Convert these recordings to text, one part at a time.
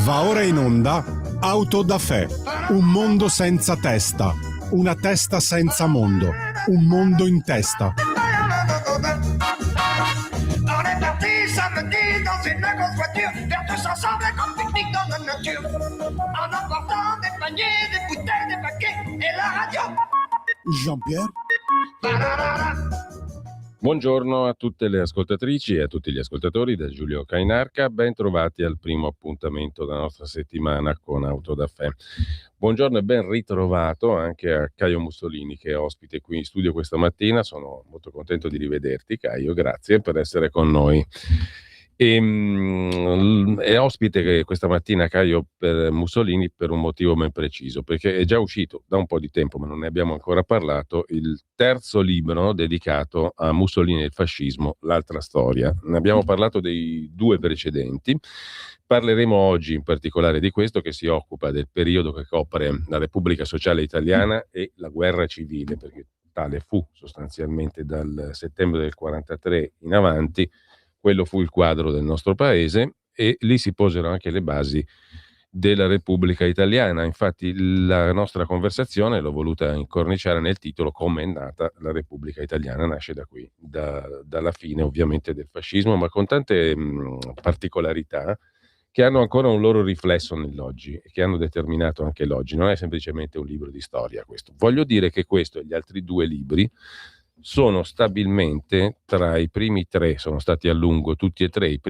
Va ora in onda Auto da Fè, un mondo senza testa, una testa senza mondo, un mondo in testa. On est parti samedi dans une grosse voiture, faire tous ensemble comme pique-nique dans la nature, en emportant des paniers, des bouteilles, des paquets et la radio. Jean-Pierre? Buongiorno a tutte le ascoltatrici e a tutti gli ascoltatori da Giulio Cainarca, ben trovati al primo appuntamento della nostra settimana con Auto da Fè. Buongiorno e ben ritrovato anche a Caio Mussolini che è ospite qui in studio questa mattina, sono molto contento di rivederti Caio, grazie per essere con noi. È ospite questa mattina Caio per Mussolini per un motivo ben preciso, perché è già uscito da un po' di tempo, ma non ne abbiamo ancora parlato, il terzo libro dedicato a Mussolini e il fascismo, l'altra storia. Ne abbiamo parlato dei due precedenti. Parleremo oggi in particolare di questo, che si occupa del periodo che copre la Repubblica Sociale Italiana e la guerra civile, perché tale fu sostanzialmente dal settembre del 43 in avanti. Quello fu il quadro del nostro paese e lì si posero anche le basi della Repubblica Italiana. Infatti la nostra conversazione l'ho voluta incorniciare nel titolo Come è nata la Repubblica Italiana. Nasce da qui, dalla fine ovviamente del fascismo, ma con tante particolarità che hanno ancora un loro riflesso nell'oggi e che hanno determinato anche l'oggi. Non è semplicemente un libro di storia questo. Voglio dire che questo e gli altri due libri sono stabilmente tra i primi tre, sono stati a lungo tutti e tre i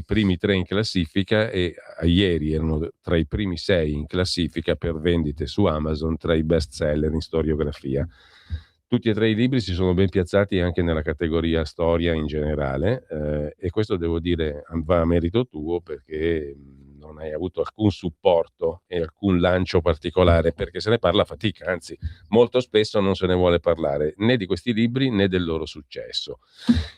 primi tre in classifica, e a ieri erano tra i primi 6 in classifica per vendite su Amazon, tra i best seller in storiografia. Tutti e tre i libri si sono ben piazzati anche nella categoria storia in generale, e questo devo dire va a merito tuo, perché non hai avuto alcun supporto e alcun lancio particolare, perché se ne parla a fatica, anzi molto spesso non se ne vuole parlare né di questi libri né del loro successo,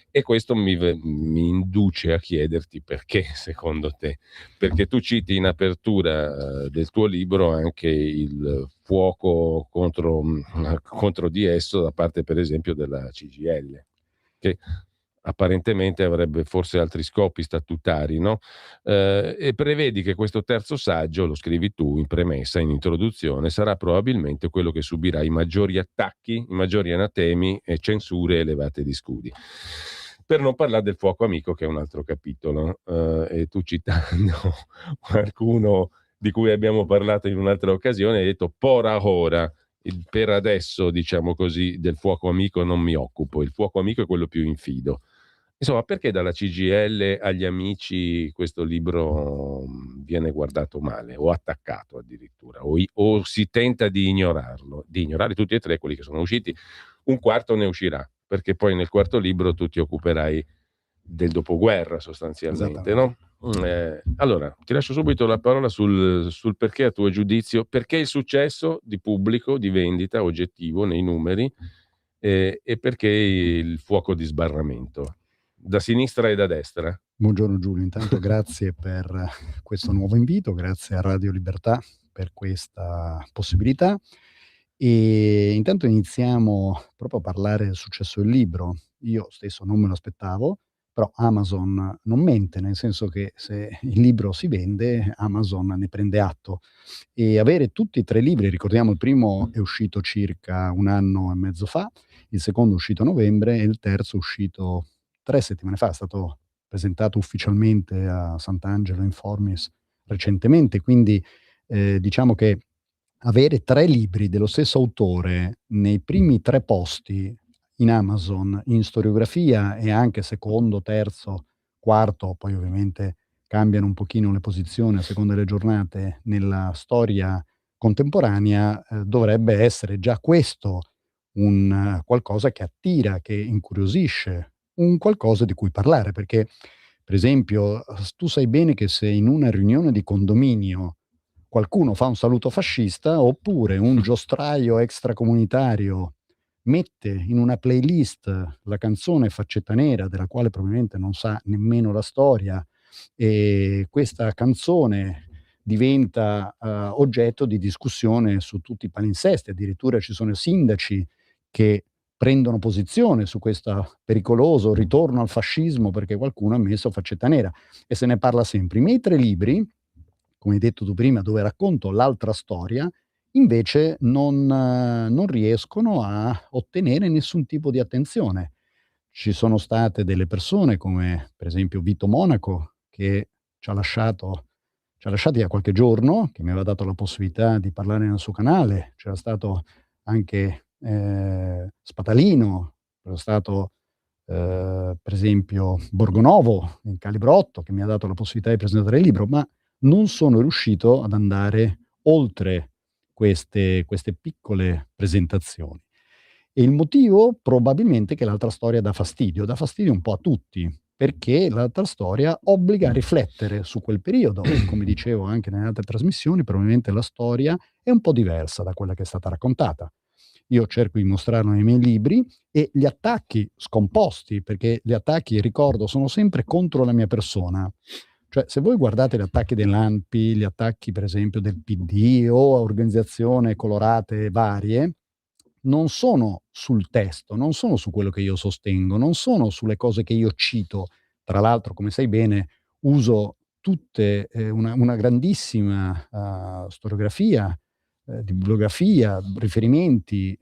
e questo mi induce a chiederti perché, secondo te, perché tu citi in apertura del tuo libro anche il fuoco contro di esso da parte per esempio della CGIL, che apparentemente avrebbe forse altri scopi statutari, no? E prevedi che questo terzo saggio, lo scrivi tu in premessa, in introduzione, sarà probabilmente quello che subirà i maggiori attacchi, i maggiori anatemi e censure elevate di scudi. Per non parlare del fuoco amico, che è un altro capitolo, e tu, citando qualcuno di cui abbiamo parlato in un'altra occasione, hai detto por ahora, per adesso, diciamo così, del fuoco amico non mi occupo, il fuoco amico è quello più infido. Insomma, perché dalla CGIL agli amici questo libro viene guardato male o attaccato addirittura, o si tenta di ignorarlo, di ignorare tutti e tre quelli che sono usciti? Un quarto ne uscirà, perché poi nel quarto libro tu ti occuperai del dopoguerra sostanzialmente, no? Allora, ti lascio subito la parola sul perché, a tuo giudizio, perché il successo di pubblico, di vendita oggettivo nei numeri, e perché il fuoco di sbarramento, da sinistra e da destra. Buongiorno Giulio, intanto grazie per questo nuovo invito, grazie a Radio Libertà per questa possibilità, e intanto iniziamo proprio a parlare del successo del libro. Io stesso non me lo aspettavo, però Amazon non mente, nel senso che se il libro si vende, Amazon ne prende atto, e avere tutti e tre i libri, ricordiamo il primo è uscito circa 1 anno e mezzo fa, il secondo è uscito a novembre e il terzo è uscito 3 settimane fa, è stato presentato ufficialmente a Sant'Angelo in Formis recentemente, quindi diciamo che avere 3 libri dello stesso autore nei primi 3 posti in Amazon, in storiografia, e anche secondo, terzo, quarto, poi ovviamente cambiano un pochino le posizioni a seconda delle giornate nella storia contemporanea, dovrebbe essere già questo un qualcosa che attira, che incuriosisce, un qualcosa di cui parlare, perché per esempio tu sai bene che se in una riunione di condominio qualcuno fa un saluto fascista, oppure un giostraio extracomunitario mette in una playlist la canzone Faccetta Nera, della quale probabilmente non sa nemmeno la storia, e questa canzone diventa oggetto di discussione su tutti i palinsesti, addirittura ci sono sindaci che prendono posizione su questo pericoloso ritorno al fascismo perché qualcuno ha messo faccetta nera, e se ne parla sempre. I miei 3 libri, come hai detto tu prima, dove racconto l'altra storia, invece non riescono a ottenere nessun tipo di attenzione. Ci sono state delle persone come per esempio Vito Monaco, che ci ha lasciati da qualche giorno, che mi aveva dato la possibilità di parlare nel suo canale. C'era stato anche Spatalino, c'era stato per esempio Borgonovo in Calibrotto, che mi ha dato la possibilità di presentare il libro, ma non sono riuscito ad andare oltre queste piccole presentazioni. E il motivo probabilmente è che l'altra storia dà fastidio un po' a tutti, perché l'altra storia obbliga a riflettere su quel periodo. Come dicevo anche nelle altre trasmissioni, probabilmente la storia è un po' diversa da quella che è stata raccontata. Io cerco di mostrarlo nei miei libri, e gli attacchi scomposti, perché gli attacchi, ricordo, sono sempre contro la mia persona. Cioè, se voi guardate gli attacchi dell'ANPI, gli attacchi per esempio del PD o a organizzazioni colorate varie, non sono sul testo, non sono su quello che io sostengo, non sono sulle cose che io cito. Tra l'altro, come sai bene, uso tutte una grandissima storiografia, bibliografia, riferimenti.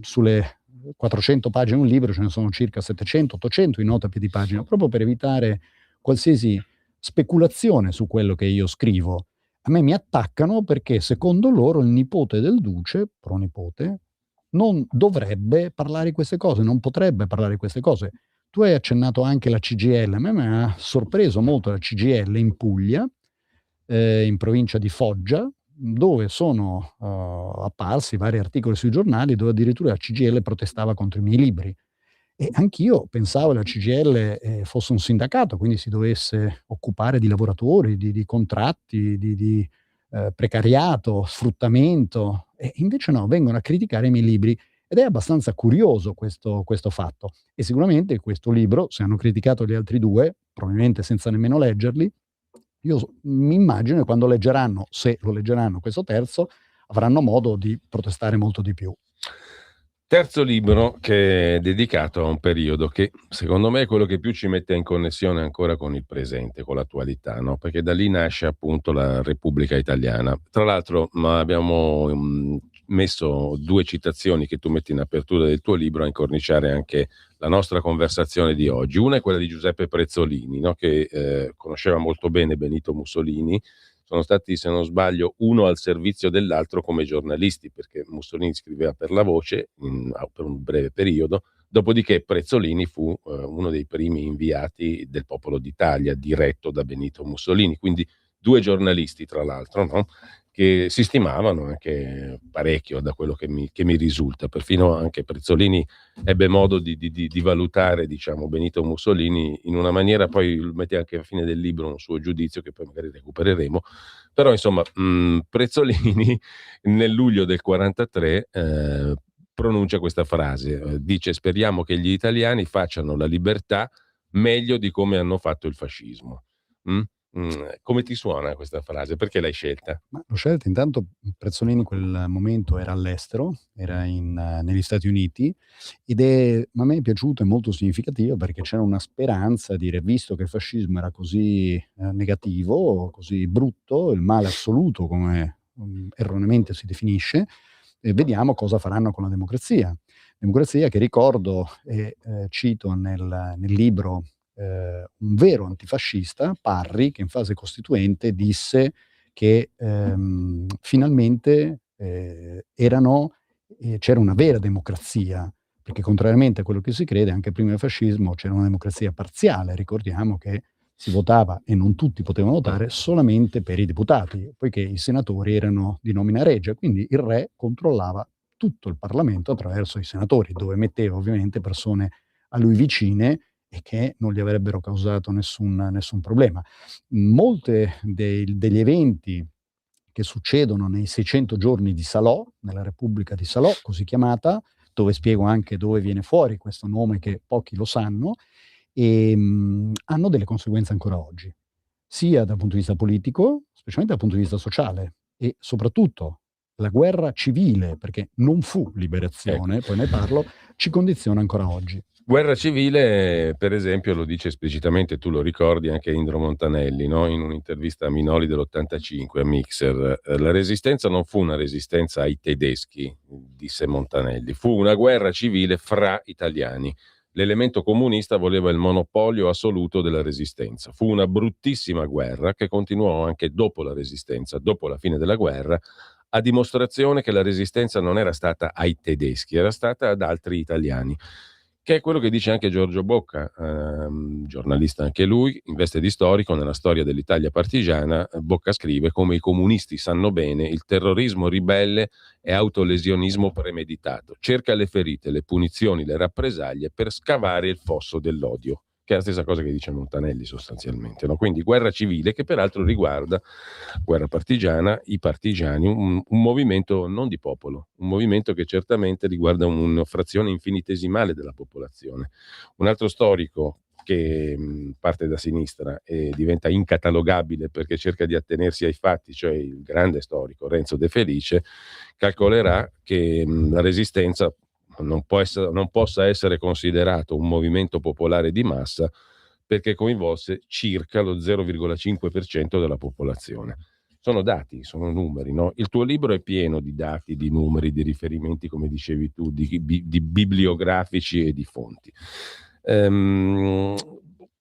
Sulle 400 pagine di un libro ce ne sono circa 700-800 in nota a piedi pagina, proprio per evitare qualsiasi speculazione su quello che io scrivo. A me mi attaccano perché secondo loro il nipote del duce, pronipote, non dovrebbe parlare di queste cose, non potrebbe parlare di queste cose. Tu hai accennato anche la CGIL, a me mi ha sorpreso molto la CGIL in Puglia, in provincia di Foggia, dove sono apparsi vari articoli sui giornali dove addirittura la CGIL protestava contro i miei libri. E anch'io pensavo che la CGIL fosse un sindacato, quindi si dovesse occupare di lavoratori, di contratti, di precariato, sfruttamento, e invece no, vengono a criticare i miei libri. Ed è abbastanza curioso questo fatto. E sicuramente questo libro, se hanno criticato gli altri 2, probabilmente senza nemmeno leggerli, io mi immagino che quando leggeranno, se lo leggeranno questo terzo, avranno modo di protestare molto di più. Terzo libro che è dedicato a un periodo che secondo me è quello che più ci mette in connessione ancora con il presente, con l'attualità, no? Perché da lì nasce appunto la Repubblica Italiana. Tra l'altro abbiamo messo 2 citazioni che tu metti in apertura del tuo libro a incorniciare anche la nostra conversazione di oggi. Una è quella di Giuseppe Prezzolini, no? Che conosceva molto bene Benito Mussolini. Sono stati, se non sbaglio, uno al servizio dell'altro come giornalisti, perché Mussolini scriveva per La Voce per un breve periodo, dopodiché Prezzolini fu uno dei primi inviati del Popolo d'Italia, diretto da Benito Mussolini, quindi 2 giornalisti tra l'altro, no? Che si stimavano anche parecchio da quello che mi risulta. Perfino anche Prezzolini ebbe modo di valutare, diciamo, Benito Mussolini in una maniera, poi mette anche a fine del libro un suo giudizio che poi magari recupereremo, però insomma Prezzolini nel luglio del 43 pronuncia questa frase, dice: speriamo che gli italiani facciano la libertà meglio di come hanno fatto il fascismo. Come ti suona questa frase? Perché l'hai scelta? Ma l'ho scelta intanto. Prezzolini in quel momento era all'estero, era negli Stati Uniti, ma a me è piaciuto, è molto significativo perché c'era una speranza di dire, visto che il fascismo era così negativo, così brutto, il male assoluto come erroneamente si definisce, vediamo cosa faranno con la democrazia. Democrazia che ricordo e cito nel libro un vero antifascista, Parri, che in fase costituente disse che finalmente c'era una vera democrazia, perché contrariamente a quello che si crede, anche prima del fascismo c'era una democrazia parziale. Ricordiamo che si votava, e non tutti potevano votare, solamente per i deputati, poiché i senatori erano di nomina regia, quindi il re controllava tutto il Parlamento attraverso i senatori, dove metteva ovviamente persone a lui vicine e che non gli avrebbero causato nessun problema. Molte degli eventi che succedono nei 600 giorni di Salò, nella Repubblica di Salò, così chiamata, dove spiego anche dove viene fuori questo nome che pochi lo sanno, hanno delle conseguenze ancora oggi, sia dal punto di vista politico, specialmente dal punto di vista sociale, e soprattutto la guerra civile, perché non fu liberazione, poi ne parlo, ci condiziona ancora oggi. Guerra civile, per esempio, lo dice esplicitamente, tu lo ricordi, anche Indro Montanelli, no? In un'intervista a Minoli dell'85 a Mixer. La resistenza non fu una resistenza ai tedeschi, disse Montanelli, fu una guerra civile fra italiani. L'elemento comunista voleva il monopolio assoluto della resistenza. Fu una bruttissima guerra che continuò anche dopo la resistenza, dopo la fine della guerra, a dimostrazione che la resistenza non era stata ai tedeschi, era stata ad altri italiani. Che è quello che dice anche Giorgio Bocca, giornalista anche lui, in veste di storico, nella storia dell'Italia partigiana. Bocca scrive: come i comunisti sanno bene, il terrorismo ribelle è autolesionismo premeditato, cerca le ferite, le punizioni, le rappresaglie per scavare il fosso dell'odio, che è la stessa cosa che dice Montanelli sostanzialmente, no? Quindi guerra civile, che peraltro riguarda, guerra partigiana, i partigiani, un movimento non di popolo, un movimento che certamente riguarda una frazione infinitesimale della popolazione. Un altro storico che parte da sinistra e diventa incatalogabile perché cerca di attenersi ai fatti, cioè il grande storico Renzo De Felice, calcolerà che la resistenza non possa essere considerato un movimento popolare di massa perché coinvolse circa lo 0,5% della popolazione. Sono dati, sono numeri, no? Il tuo libro è pieno di dati, di numeri, di riferimenti, come dicevi tu, di bibliografici e di fonti.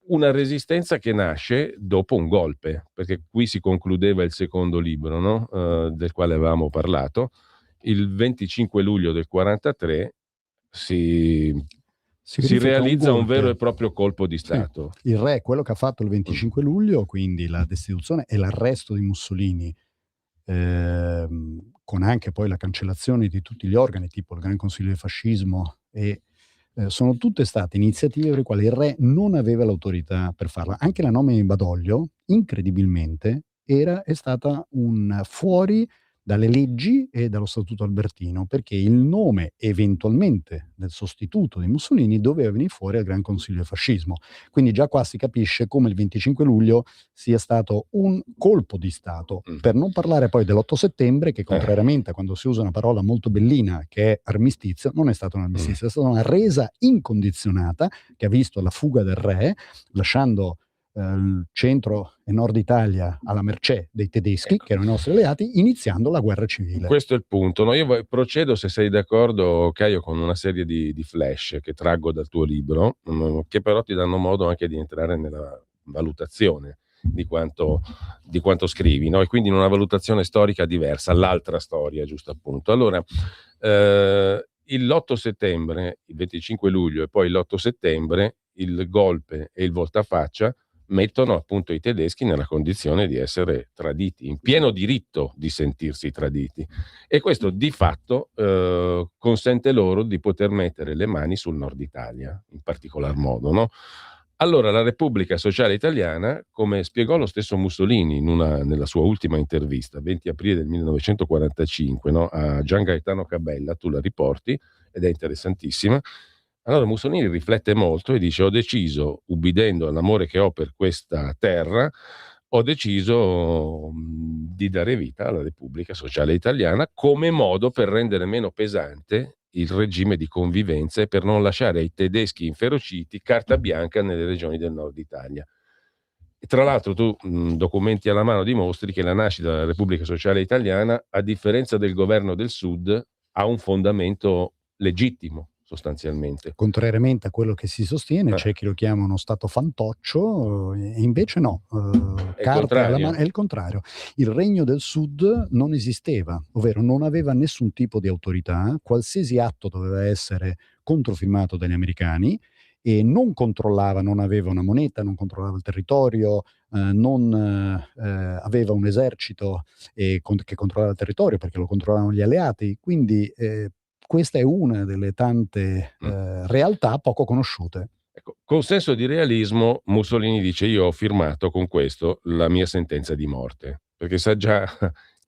Una resistenza che nasce dopo un golpe, perché qui si concludeva il secondo libro, no? Del quale avevamo parlato. Il 25 luglio del 43 si realizza un vero e proprio colpo di Stato. Sì. Il re, quello che ha fatto il 25 luglio, quindi la destituzione e l'arresto di Mussolini, con anche poi la cancellazione di tutti gli organi, tipo il Gran Consiglio del Fascismo, e sono tutte state iniziative per le quali il re non aveva l'autorità per farla. Anche la nomina di Badoglio, incredibilmente, è stata un fuori dalle leggi e dallo Statuto Albertino, perché il nome eventualmente del sostituto di Mussolini doveva venire fuori al Gran Consiglio del Fascismo. Quindi già qua si capisce come il 25 luglio sia stato un colpo di Stato, per non parlare poi dell'8 settembre che, contrariamente a quando si usa una parola molto bellina che è armistizio, non è stato un armistizio, è stata una resa incondizionata che ha visto la fuga del re, lasciando il centro e nord Italia alla mercé dei tedeschi, che erano i nostri alleati, iniziando la guerra civile. Questo è il punto, no? Io procedo, se sei d'accordo, Caio, con una serie di flash che traggo dal tuo libro, che però ti danno modo anche di entrare nella valutazione di quanto scrivi, no? E quindi in una valutazione storica diversa, l'altra storia, giusto appunto. Allora, l'8 settembre, il 25 luglio e poi l'8 settembre, il golpe e il voltafaccia mettono appunto i tedeschi nella condizione di essere traditi, in pieno diritto di sentirsi traditi, e questo di fatto consente loro di poter mettere le mani sul nord Italia, in particolar modo, no? Allora la Repubblica Sociale Italiana, come spiegò lo stesso Mussolini nella sua ultima intervista, 20 aprile del 1945, no? A Gian Gaetano Cabella, tu la riporti ed è interessantissima. Allora Mussolini riflette molto e dice: ho deciso, ubbidendo all'amore che ho per questa terra, ho deciso di dare vita alla Repubblica Sociale Italiana come modo per rendere meno pesante il regime di convivenza e per non lasciare ai tedeschi inferociti carta bianca nelle regioni del nord Italia. E tra l'altro tu, documenti alla mano, dimostri che la nascita della Repubblica Sociale Italiana, a differenza del governo del Sud, ha un fondamento legittimo, sostanzialmente. Contrariamente a quello che si sostiene, c'è chi lo chiama uno stato fantoccio, e invece no, carta alla mano, è il contrario. Il regno del Sud non esisteva, ovvero non aveva nessun tipo di autorità, qualsiasi atto doveva essere controfirmato dagli americani e non controllava, non aveva una moneta, non controllava il territorio, non aveva un esercito che controllava il territorio perché lo controllavano gli alleati, quindi questa è una delle tante realtà poco conosciute. Ecco, con senso di realismo Mussolini dice: io ho firmato con questo la mia sentenza di morte, perché sa già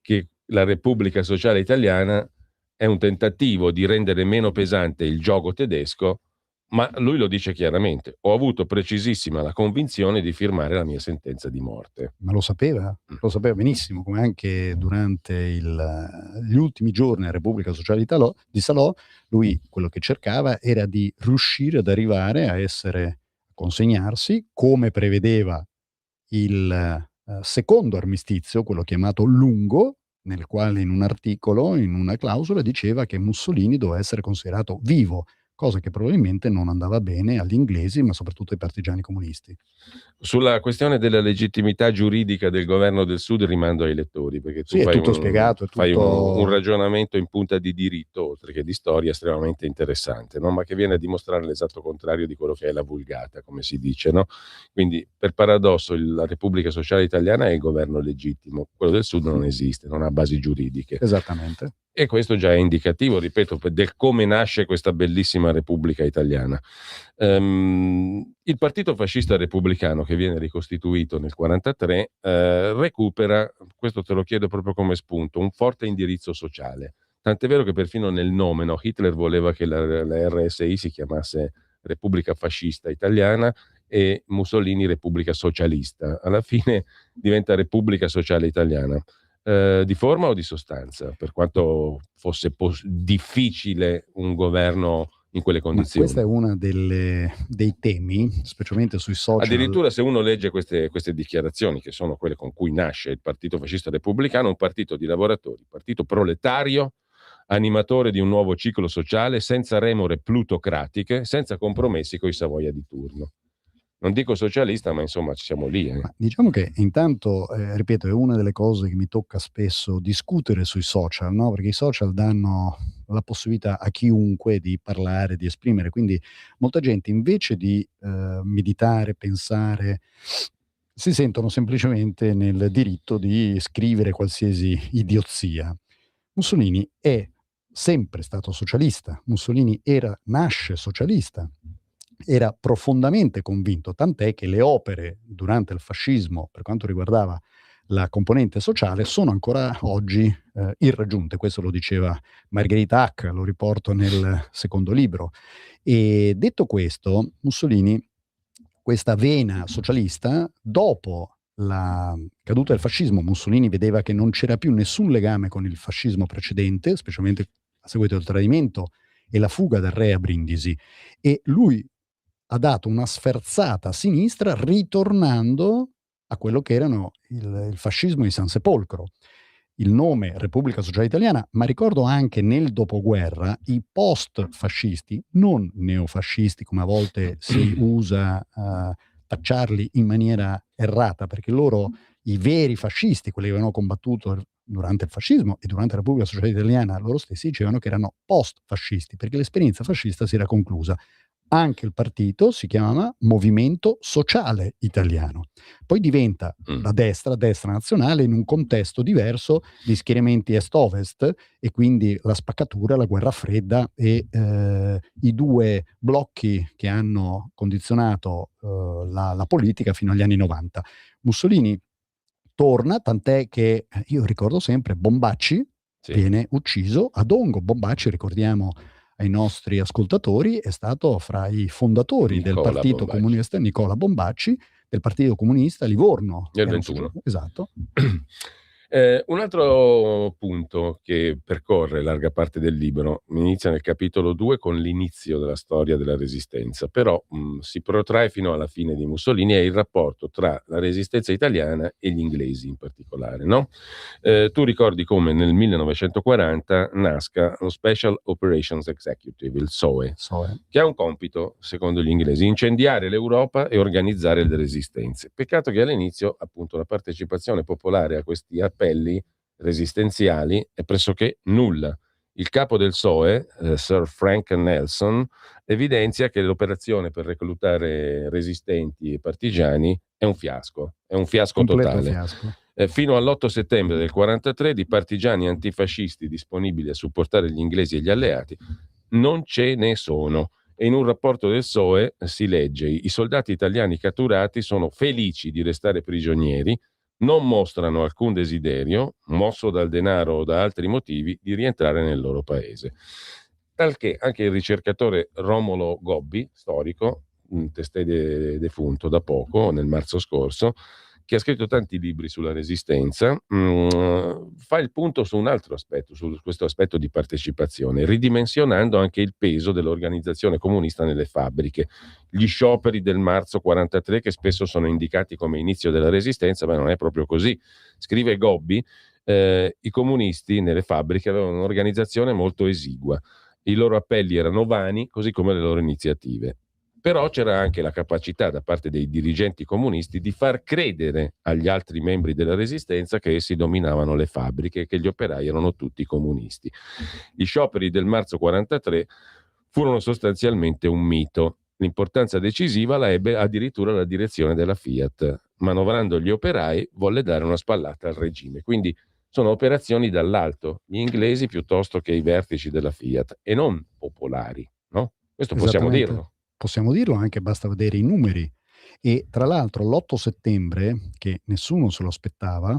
che la Repubblica Sociale Italiana è un tentativo di rendere meno pesante il giogo tedesco ma lui lo dice chiaramente: ho avuto precisissima la convinzione di firmare la mia sentenza di morte. Ma lo sapeva benissimo, come anche durante gli ultimi giorni della Repubblica Sociale di Salò, lui quello che cercava era di riuscire ad arrivare a consegnarsi, come prevedeva il secondo armistizio, quello chiamato lungo, nel quale in un articolo, in una clausola, diceva che Mussolini doveva essere considerato vivo, cosa che probabilmente non andava bene agli inglesi, ma soprattutto ai partigiani comunisti. Sulla questione della legittimità giuridica del governo del Sud rimando ai lettori, perché tu Sì, è fai, tutto spiegato, fai un ragionamento in punta di diritto, oltre che di storia, estremamente interessante, no? Ma che viene a dimostrare l'esatto contrario di quello che è la vulgata, come si dice, no? Quindi, per paradosso, la Repubblica Sociale Italiana è il governo legittimo, quello del Sud non esiste, non ha basi giuridiche. Esattamente. E questo già è indicativo, ripeto, del come nasce questa bellissima Repubblica Italiana. Il partito fascista repubblicano, che viene ricostituito nel 1943, recupera, questo te lo chiedo proprio come spunto, un forte indirizzo sociale. Tant'è vero che perfino nel nome, no, Hitler voleva che la RSI si chiamasse Repubblica Fascista Italiana e Mussolini Repubblica Socialista. Alla fine diventa Repubblica Sociale Italiana. Di forma o di sostanza, per quanto fosse difficile un governo in quelle condizioni? Ma questo è uno dei temi, specialmente sui social. Addirittura se uno legge queste dichiarazioni, che sono quelle con cui nasce il Partito Fascista Repubblicano, un partito di lavoratori, partito proletario, animatore di un nuovo ciclo sociale, senza remore plutocratiche, senza compromessi coi Savoia di turno. Non dico socialista, ma insomma ci siamo lì. Ma diciamo che intanto, ripeto, è una delle cose che mi tocca spesso discutere sui social, no? Perché i social danno la possibilità a chiunque di parlare, di esprimere, quindi molta gente invece di meditare, pensare, si sentono semplicemente nel diritto di scrivere qualsiasi idiozia. Mussolini è sempre stato socialista, Mussolini nasce socialista. Era profondamente convinto, tant'è che le opere durante il fascismo, per quanto riguardava la componente sociale, sono ancora oggi irraggiunte. Questo lo diceva Margherita Hack, lo riporto nel secondo libro. E detto questo, Mussolini, questa vena socialista, dopo la caduta del fascismo, Mussolini vedeva che non c'era più nessun legame con il fascismo precedente, specialmente a seguito del tradimento e la fuga del re a Brindisi, e lui ha dato una sferzata a sinistra ritornando a quello che erano il fascismo di San Sepolcro. Il nome Repubblica Sociale Italiana, ma ricordo anche nel dopoguerra i post-fascisti, non neofascisti come a volte si usa tacciarli in maniera errata, perché loro, i veri fascisti, quelli che avevano combattuto durante il fascismo e durante la Repubblica Sociale Italiana, loro stessi dicevano che erano post-fascisti, perché l'esperienza fascista si era conclusa. Anche il partito si chiama Movimento Sociale Italiano. Poi diventa la destra nazionale in un contesto diverso di schieramenti est-ovest, e quindi la spaccatura, la guerra fredda e i due blocchi che hanno condizionato la politica fino agli anni 90. Mussolini torna, tant'è che io ricordo sempre Bombacci viene ucciso a Dongo. Bombacci, ricordiamo ai nostri ascoltatori, è stato fra i fondatori del Partito Comunista, Nicola Bombacci, del Partito Comunista Livorno. Nel 21. Esatto. Un altro punto che percorre larga parte del libro inizia nel capitolo 2 con l'inizio della storia della Resistenza, però si protrae fino alla fine di Mussolini, è il rapporto tra la Resistenza italiana e gli inglesi in particolare, no? Tu ricordi come nel 1940 nasca lo Special Operations Executive, il SOE, che ha un compito, secondo gli inglesi, incendiare l'Europa e organizzare le resistenze. Peccato che all'inizio, appunto, la partecipazione popolare a questi appelli resistenziali è pressoché nulla. Il capo del SOE, Sir Frank Nelson, evidenzia che l'operazione per reclutare resistenti e partigiani è un fiasco totale. Fiasco. Fino all'8 settembre del 1943 di partigiani antifascisti disponibili a supportare gli inglesi e gli alleati non ce ne sono. E in un rapporto del SOE si legge: i soldati italiani catturati sono felici di restare prigionieri, non mostrano alcun desiderio, mosso dal denaro o da altri motivi, di rientrare nel loro paese. talché anche il ricercatore Romolo Gobbi, storico, testé defunto da poco, nel marzo scorso, che ha scritto tanti libri sulla Resistenza, fa il punto su un altro aspetto, su questo aspetto di partecipazione, ridimensionando anche il peso dell'organizzazione comunista nelle fabbriche. Gli scioperi del marzo 43, che spesso sono indicati come inizio della Resistenza, ma non è proprio così. Scrive Gobbi, i comunisti nelle fabbriche avevano un'organizzazione molto esigua. I loro appelli erano vani, così come le loro iniziative. Però c'era anche la capacità da parte dei dirigenti comunisti di far credere agli altri membri della Resistenza che essi dominavano le fabbriche e che gli operai erano tutti comunisti. Gli scioperi del marzo 43 furono sostanzialmente un mito. L'importanza decisiva la ebbe addirittura la direzione della Fiat. Manovrando gli operai, volle dare una spallata al regime. Quindi sono operazioni dall'alto, gli inglesi piuttosto che i vertici della Fiat, e non popolari, no? Questo possiamo Esattamente. dirlo. Possiamo dirlo, anche basta vedere i numeri. E tra l'altro l'8 settembre, che nessuno se lo aspettava,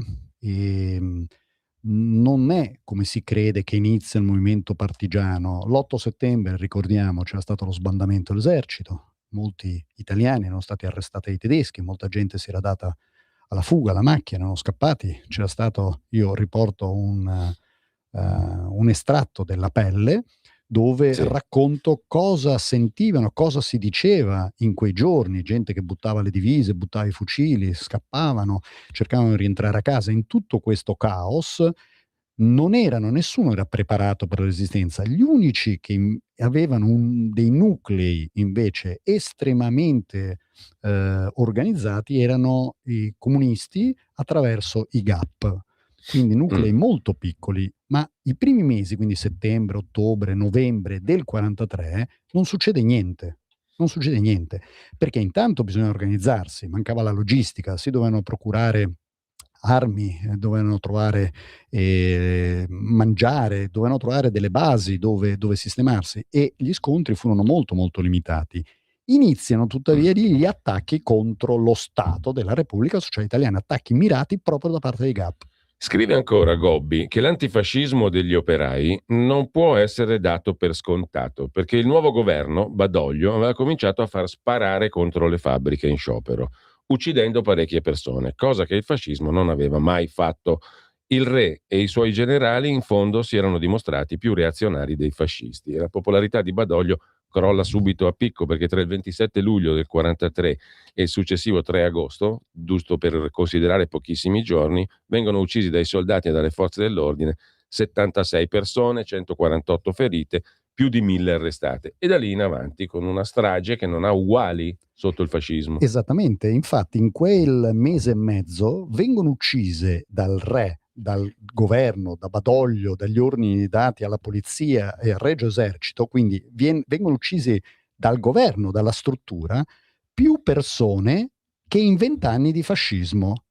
non è come si crede che inizia il movimento partigiano. L'8 settembre, ricordiamo, c'era stato lo sbandamento dell'esercito, molti italiani erano stati arrestati dai tedeschi, molta gente si era data alla fuga, alla macchia, erano scappati. C'era stato, io riporto un estratto della Pelle, dove Sì. racconto cosa sentivano, cosa si diceva in quei giorni, gente che buttava le divise, buttava i fucili, scappavano, cercavano di rientrare a casa. In tutto questo caos nessuno era preparato per la resistenza. Gli unici che avevano dei nuclei invece estremamente organizzati erano i comunisti attraverso i GAP. Quindi nuclei molto piccoli, ma i primi mesi, quindi settembre, ottobre, novembre del 43, non succede niente. Non succede niente, perché intanto bisogna organizzarsi, mancava la logistica, si dovevano procurare armi, dovevano trovare mangiare, dovevano trovare delle basi dove sistemarsi, e gli scontri furono molto molto limitati. Iniziano tuttavia lì gli attacchi contro lo Stato della Repubblica Sociale Italiana, attacchi mirati proprio da parte dei GAP. Scrive ancora Gobbi che l'antifascismo degli operai non può essere dato per scontato, perché il nuovo governo, Badoglio, aveva cominciato a far sparare contro le fabbriche in sciopero, uccidendo parecchie persone, cosa che il fascismo non aveva mai fatto. Il re e i suoi generali in fondo si erano dimostrati più reazionari dei fascisti e la popolarità di Badoglio crolla subito a picco, perché tra il 27 luglio del 43 e il successivo 3 agosto, giusto per considerare pochissimi giorni, vengono uccisi dai soldati e dalle forze dell'ordine 76 persone, 148 ferite, più di 1000 arrestate, e da lì in avanti con una strage che non ha uguali sotto il fascismo. Esattamente, infatti in quel mese e mezzo vengono uccise dal re, dal governo, da Badoglio, dagli ordini dati alla polizia e al Regio Esercito, quindi vengono uccisi dal governo, dalla struttura, più persone che in 20 anni di fascismo.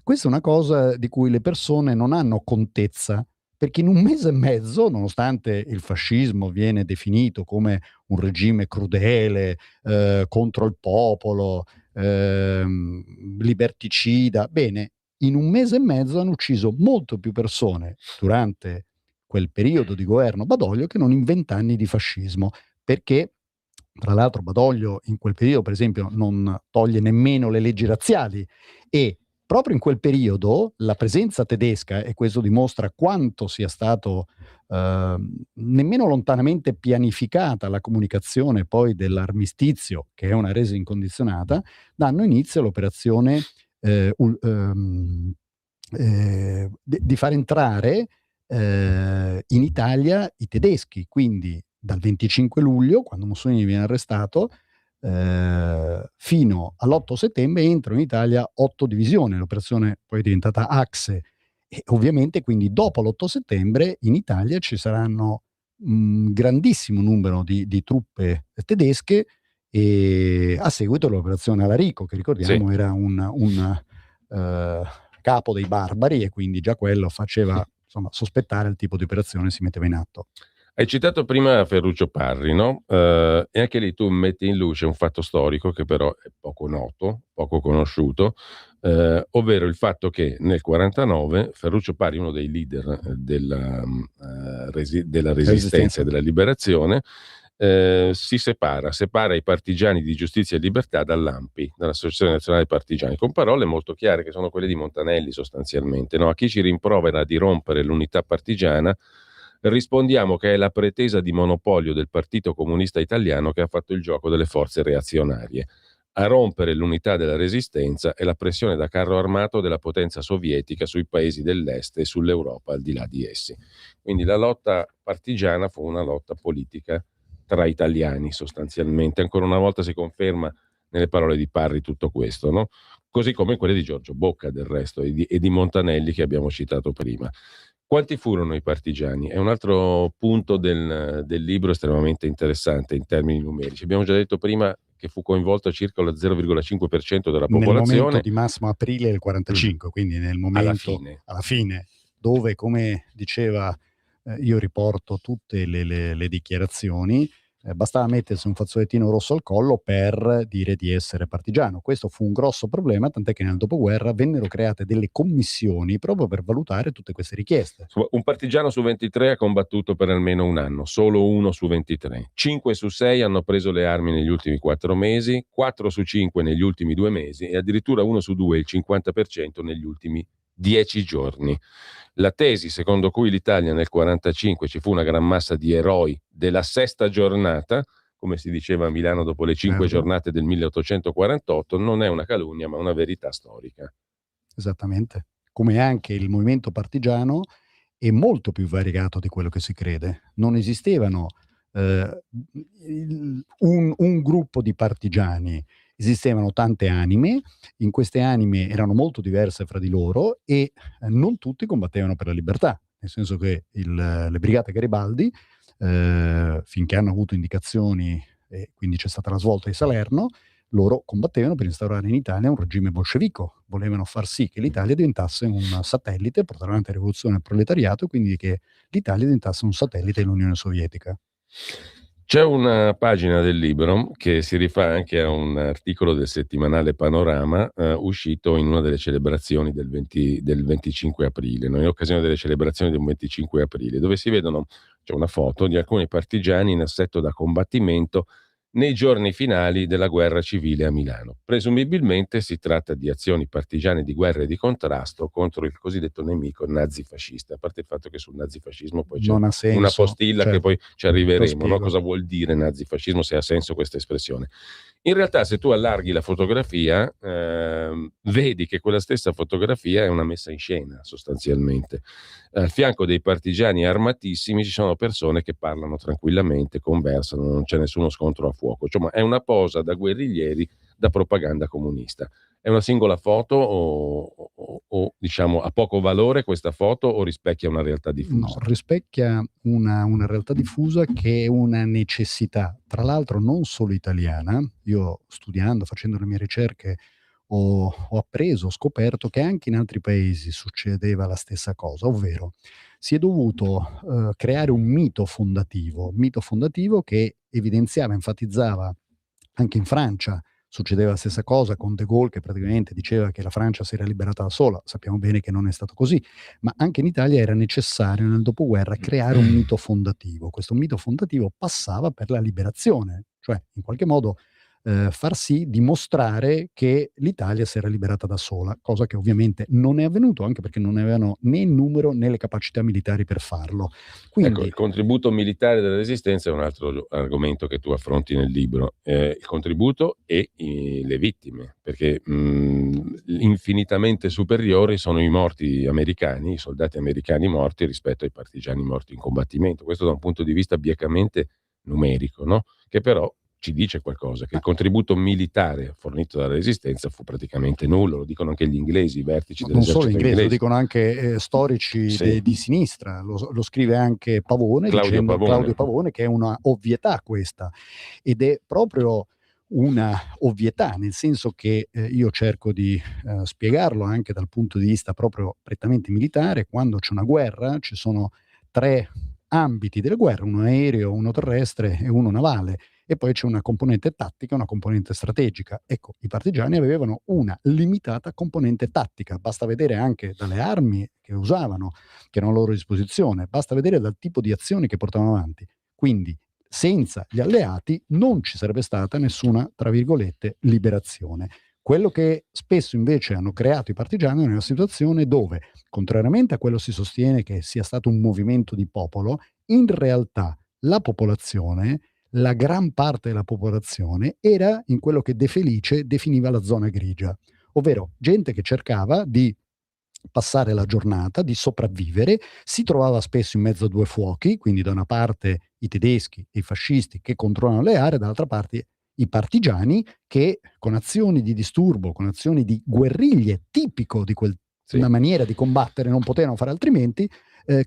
Questa è una cosa di cui le persone non hanno contezza, perché in un mese e mezzo, nonostante il fascismo viene definito come un regime crudele, contro il popolo, liberticida, bene, in un mese e mezzo hanno ucciso molto più persone durante quel periodo di governo Badoglio che non in 20 anni di fascismo, perché tra l'altro Badoglio in quel periodo, per esempio, non toglie nemmeno le leggi razziali, e proprio in quel periodo la presenza tedesca, e questo dimostra quanto sia stato nemmeno lontanamente pianificata la comunicazione poi dell'armistizio, che è una resa incondizionata, danno inizio all'operazione di far entrare in Italia i tedeschi. Quindi dal 25 luglio, quando Mussolini viene arrestato, fino all'8 settembre entrano in Italia 8 divisioni, l'operazione poi è diventata Axe, e ovviamente quindi dopo l'8 settembre in Italia ci saranno un grandissimo numero di truppe tedesche, e a seguito dell'operazione Alarico, che ricordiamo era un capo dei barbari, e quindi già quello faceva sospettare il tipo di operazione si metteva in atto. Hai citato prima Ferruccio Parri, no? E anche lì tu metti in luce un fatto storico che però è poco noto, poco conosciuto, ovvero il fatto che nel 49 Ferruccio Parri, uno dei leader della resistenza e della liberazione, si separa i partigiani di Giustizia e Libertà dall'ANPI, dall'Associazione Nazionale Partigiani, con parole molto chiare che sono quelle di Montanelli sostanzialmente, no? A chi ci rimprovera di rompere l'unità partigiana rispondiamo che è la pretesa di monopolio del Partito Comunista Italiano che ha fatto il gioco delle forze reazionarie. A rompere l'unità della resistenza è la pressione da carro armato della potenza sovietica sui paesi dell'est e sull'Europa al di là di essi. Quindi la lotta partigiana fu una lotta politica tra italiani sostanzialmente. Ancora una volta si conferma nelle parole di Parri tutto questo, no? Così come quelle di Giorgio Bocca del resto e di Montanelli che abbiamo citato prima. Quanti furono i partigiani? È un altro punto del libro estremamente interessante in termini numerici. Abbiamo già detto prima che fu coinvolto circa lo 0,5% della popolazione. Nel momento di Massimo Aprile del 45, quindi nel momento alla fine, dove, come diceva, io riporto tutte le dichiarazioni, bastava mettersi un fazzolettino rosso al collo per dire di essere partigiano. Questo fu un grosso problema, tant'è che nel dopoguerra vennero create delle commissioni proprio per valutare tutte queste richieste. Un partigiano su 23 ha combattuto per almeno un anno, solo 1 su 23. 5 su 6 hanno preso le armi negli ultimi 4 mesi, 4 su 5 negli ultimi 2 mesi e addirittura 1 su 2, il 50% negli ultimi 10 giorni. La tesi secondo cui l'Italia nel 45 ci fu una gran massa di eroi della sesta giornata, come si diceva a Milano dopo le 5 giornate del 1848, non è una calunnia ma una verità storica. Esattamente, come anche il movimento partigiano è molto più variegato di quello che si crede. Non esistevano un gruppo di partigiani, esistevano tante anime, in queste anime erano molto diverse fra di loro e non tutti combattevano per la libertà, nel senso che le brigate Garibaldi, finché hanno avuto indicazioni e quindi c'è stata la svolta di Salerno, loro combattevano per instaurare in Italia un regime bolscevico, volevano far sì che l'Italia diventasse un satellite, portare avanti la rivoluzione del proletariato e quindi che l'Italia diventasse un satellite dell'Unione Sovietica. C'è una pagina del libro che si rifà anche a un articolo del settimanale Panorama uscito in una delle celebrazioni del 25 aprile, no? In occasione delle celebrazioni del 25 aprile, dove si vedono, c'è una foto di alcuni partigiani in assetto da combattimento nei giorni finali della guerra civile a Milano. Presumibilmente si tratta di azioni partigiane di guerra e di contrasto contro il cosiddetto nemico nazifascista, a parte il fatto che sul nazifascismo poi c'è una postilla, certo, che poi ci arriveremo, no? Cosa vuol dire nazifascismo, se ha senso questa espressione. In realtà se tu allarghi la fotografia vedi che quella stessa fotografia è una messa in scena sostanzialmente. Al fianco dei partigiani armatissimi ci sono persone che parlano tranquillamente, conversano, non c'è nessuno scontro a fuoco, cioè, è una posa da guerriglieri da propaganda comunista. È una singola foto o diciamo ha poco valore questa foto o rispecchia una realtà diffusa? No, rispecchia una realtà diffusa che è una necessità, tra l'altro non solo italiana. Io studiando, facendo le mie ricerche, ho appreso, ho scoperto che anche in altri paesi succedeva la stessa cosa, ovvero si è dovuto creare un mito fondativo che evidenziava, enfatizzava anche in Francia. Succedeva la stessa cosa con De Gaulle, che praticamente diceva che la Francia si era liberata da sola. Sappiamo bene che non è stato così, ma anche in Italia era necessario nel dopoguerra creare un mito fondativo. Questo mito fondativo passava per la liberazione, cioè in qualche modo far sì, dimostrare che l'Italia si era liberata da sola, cosa che ovviamente non è avvenuto, anche perché non avevano né il numero né le capacità militari per farlo. Quindi, ecco, il contributo militare della resistenza è un altro argomento che tu affronti nel libro, il contributo e le vittime, perché infinitamente superiori sono i morti americani, i soldati americani morti rispetto ai partigiani morti in combattimento. Questo da un punto di vista biecamente numerico, no? Che però ci dice qualcosa, che il contributo militare fornito dalla resistenza fu praticamente nullo, lo dicono anche gli inglesi, i vertici dell'esercito non solo inglesi, lo dicono anche storici sì, di sinistra, lo scrive anche Pavone, Claudio Pavone, che è una ovvietà questa, ed è proprio una ovvietà, nel senso che io cerco di spiegarlo anche dal punto di vista proprio prettamente militare. Quando c'è una guerra ci sono 3 ambiti delle guerre, uno aereo, uno terrestre e uno navale. e poi c'è una componente tattica e una componente strategica. Ecco, i partigiani avevano una limitata componente tattica, basta vedere anche dalle armi che usavano, che erano a loro disposizione, basta vedere dal tipo di azioni che portavano avanti. Quindi senza gli alleati non ci sarebbe stata nessuna, tra virgolette, liberazione. Quello che spesso invece hanno creato i partigiani è una situazione dove, contrariamente a quello si sostiene che sia stato un movimento di popolo, in realtà la popolazione, la gran parte della popolazione, era in quello che De Felice definiva la zona grigia, ovvero gente che cercava di passare la giornata, di sopravvivere, si trovava spesso in mezzo a due fuochi, quindi da una parte i tedeschi e i fascisti che controllano le aree, dall'altra parte i partigiani che con azioni di disturbo, con azioni di guerriglie, tipico di una maniera di combattere, non potevano fare altrimenti,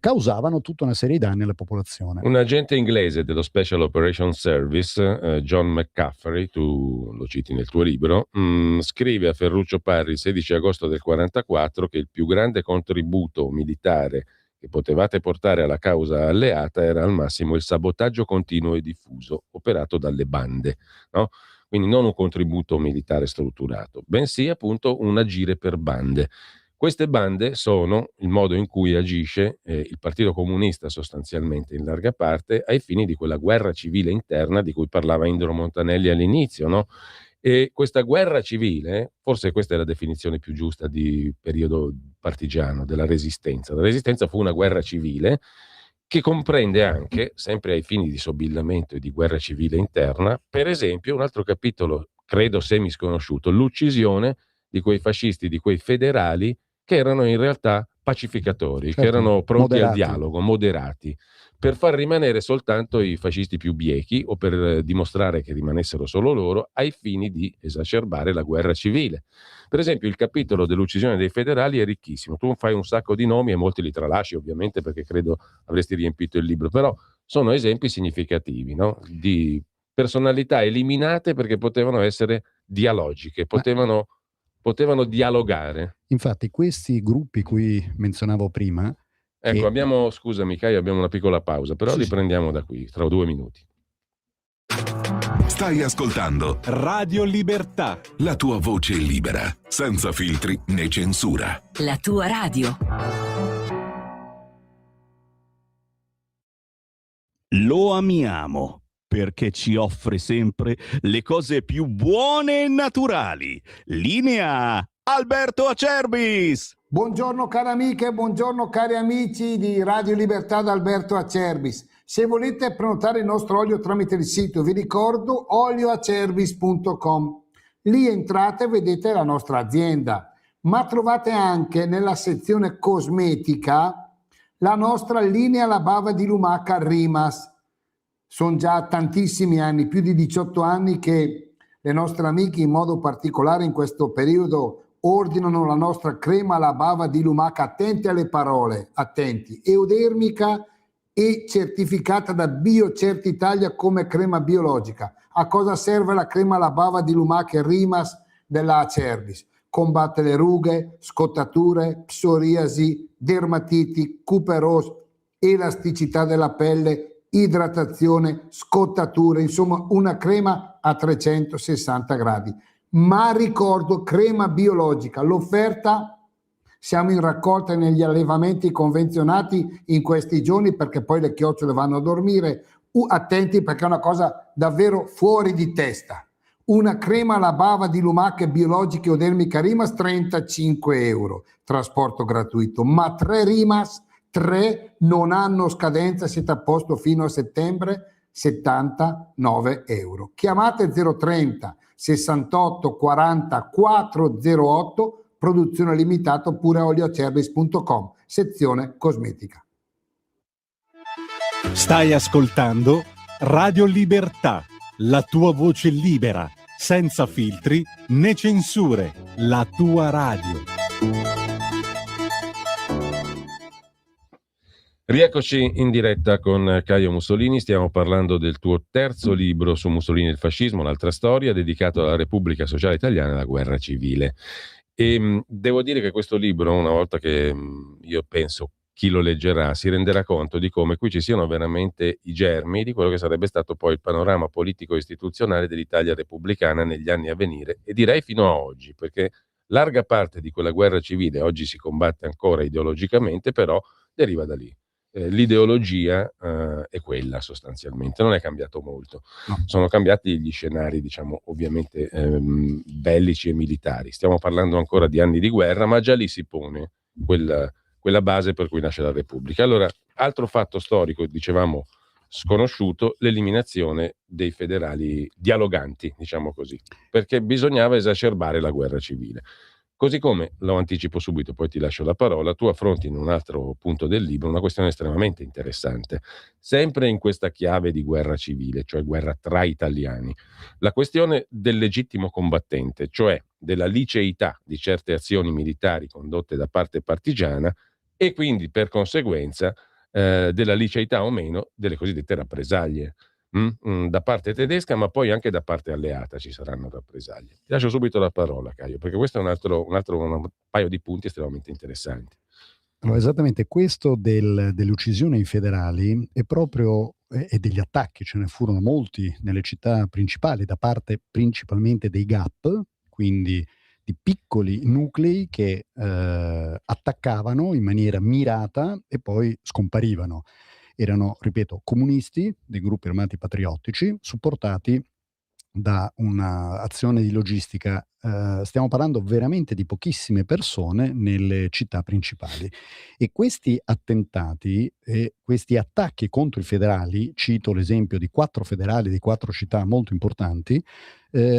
causavano tutta una serie di danni alla popolazione. Un agente inglese dello Special Operations Service, John McCaffrey, tu lo citi nel tuo libro, scrive a Ferruccio Parri il 16 agosto del 1944 che il più grande contributo militare che potevate portare alla causa alleata era al massimo il sabotaggio continuo e diffuso operato dalle bande, no? Quindi non un contributo militare strutturato, bensì appunto un agire per bande. Queste bande sono il modo in cui agisce il Partito Comunista sostanzialmente in larga parte ai fini di quella guerra civile interna di cui parlava Indro Montanelli all'inizio, no? E questa guerra civile, forse questa è la definizione più giusta di periodo partigiano, della Resistenza. La Resistenza fu una guerra civile che comprende anche, sempre ai fini di sobillamento e di guerra civile interna, per esempio un altro capitolo, credo semi sconosciuto, l'uccisione di quei fascisti, di quei federali che erano in realtà pacificatori, certo, che erano pronti moderati. Al dialogo, moderati, per far rimanere soltanto i fascisti più biechi o per dimostrare che rimanessero solo loro ai fini di esacerbare la guerra civile. Per esempio il capitolo dell'uccisione dei federali è ricchissimo, tu fai un sacco di nomi e molti li tralasci ovviamente perché credo avresti riempito il libro, però sono esempi significativi, no? Di personalità eliminate perché potevano essere dialogiche, potevano dialogare. Infatti questi gruppi cui menzionavo prima... Ecco, scusami Caio, abbiamo una piccola pausa, però sì, riprendiamo da qui, tra 2 minuti. Stai ascoltando Radio Libertà, la tua voce libera, senza filtri né censura. La tua radio. Lo amiamo perché ci offre sempre le cose più buone e naturali. Linea Alberto Acerbis. Buongiorno cari amiche, buongiorno cari amici di Radio Libertà da Alberto Acerbis. Se volete prenotare il nostro olio tramite il sito, vi ricordo olioacerbis.com. Lì entrate e vedete la nostra azienda, ma trovate anche nella sezione cosmetica la nostra linea La Bava di Lumaca Rimas. Sono già tantissimi anni, più di 18 anni che le nostre amiche, in modo particolare in questo periodo, ordinano la nostra crema La Bava di Lumaca. Attenti alle parole, attenti, eudermica e certificata da BioCert Italia come crema biologica. A cosa serve la crema La Bava di Lumaca Rimas della Acerbis? Combatte le rughe, scottature, psoriasi, dermatiti, cuperosi, elasticità della pelle, idratazione, scottature, insomma una crema a 360 gradi. Ma ricordo, crema biologica, l'offerta, siamo in raccolta negli allevamenti convenzionati in questi giorni perché poi le chiocciole vanno a dormire. Attenti perché è una cosa davvero fuori di testa. Una crema La Bava di Lumaca biologica eudermica Rimas 35 euro, trasporto gratuito, ma 3 Rimas, 3 non hanno scadenza, siete a posto fino a settembre, 79 euro. Chiamate 030 68 40 408, produzione limitata, oppure olioacerbis.com, sezione cosmetica. Stai ascoltando Radio Libertà, la tua voce libera, senza filtri né censure, la tua radio. Rieccoci in diretta con Caio Mussolini, stiamo parlando del tuo terzo libro su Mussolini e il fascismo, un'altra storia, dedicato alla Repubblica Sociale Italiana e alla guerra civile. E devo dire che questo libro, una volta che io penso chi lo leggerà si renderà conto di come qui ci siano veramente i germi di quello che sarebbe stato poi il panorama politico e istituzionale dell'Italia repubblicana negli anni a venire, e direi fino a oggi, perché larga parte di quella guerra civile oggi si combatte ancora ideologicamente, però deriva da lì. L'ideologia è quella sostanzialmente, non è cambiato molto. No. Sono cambiati gli scenari, diciamo, ovviamente bellici e militari. Stiamo parlando ancora di anni di guerra, ma già lì si pone quella base per cui nasce la Repubblica. Allora, altro fatto storico, dicevamo, sconosciuto, l'eliminazione dei federali dialoganti, diciamo così, perché bisognava esacerbare la guerra civile. Così come, lo anticipo subito, poi ti lascio la parola, tu affronti in un altro punto del libro una questione estremamente interessante, sempre in questa chiave di guerra civile, cioè guerra tra italiani, la questione del legittimo combattente, cioè della liceità di certe azioni militari condotte da parte partigiana e quindi per conseguenza della liceità o meno delle cosiddette rappresaglie. Da parte tedesca, ma poi anche da parte alleata ci saranno rappresaglie. Ti lascio subito la parola, Caio, perché questo è un paio di punti estremamente interessanti. Allora, esattamente questo delle uccisioni ai federali è proprio, e degli attacchi, ce ne furono molti nelle città principali, da parte principalmente dei GAP, quindi di piccoli nuclei che attaccavano in maniera mirata e poi scomparivano. Erano, ripeto, comunisti, dei gruppi armati patriottici, supportati da un'azione di logistica. Stiamo parlando veramente di pochissime persone nelle città principali. E questi attentati e questi attacchi contro i federali, cito l'esempio di 4 federali di 4 città molto importanti,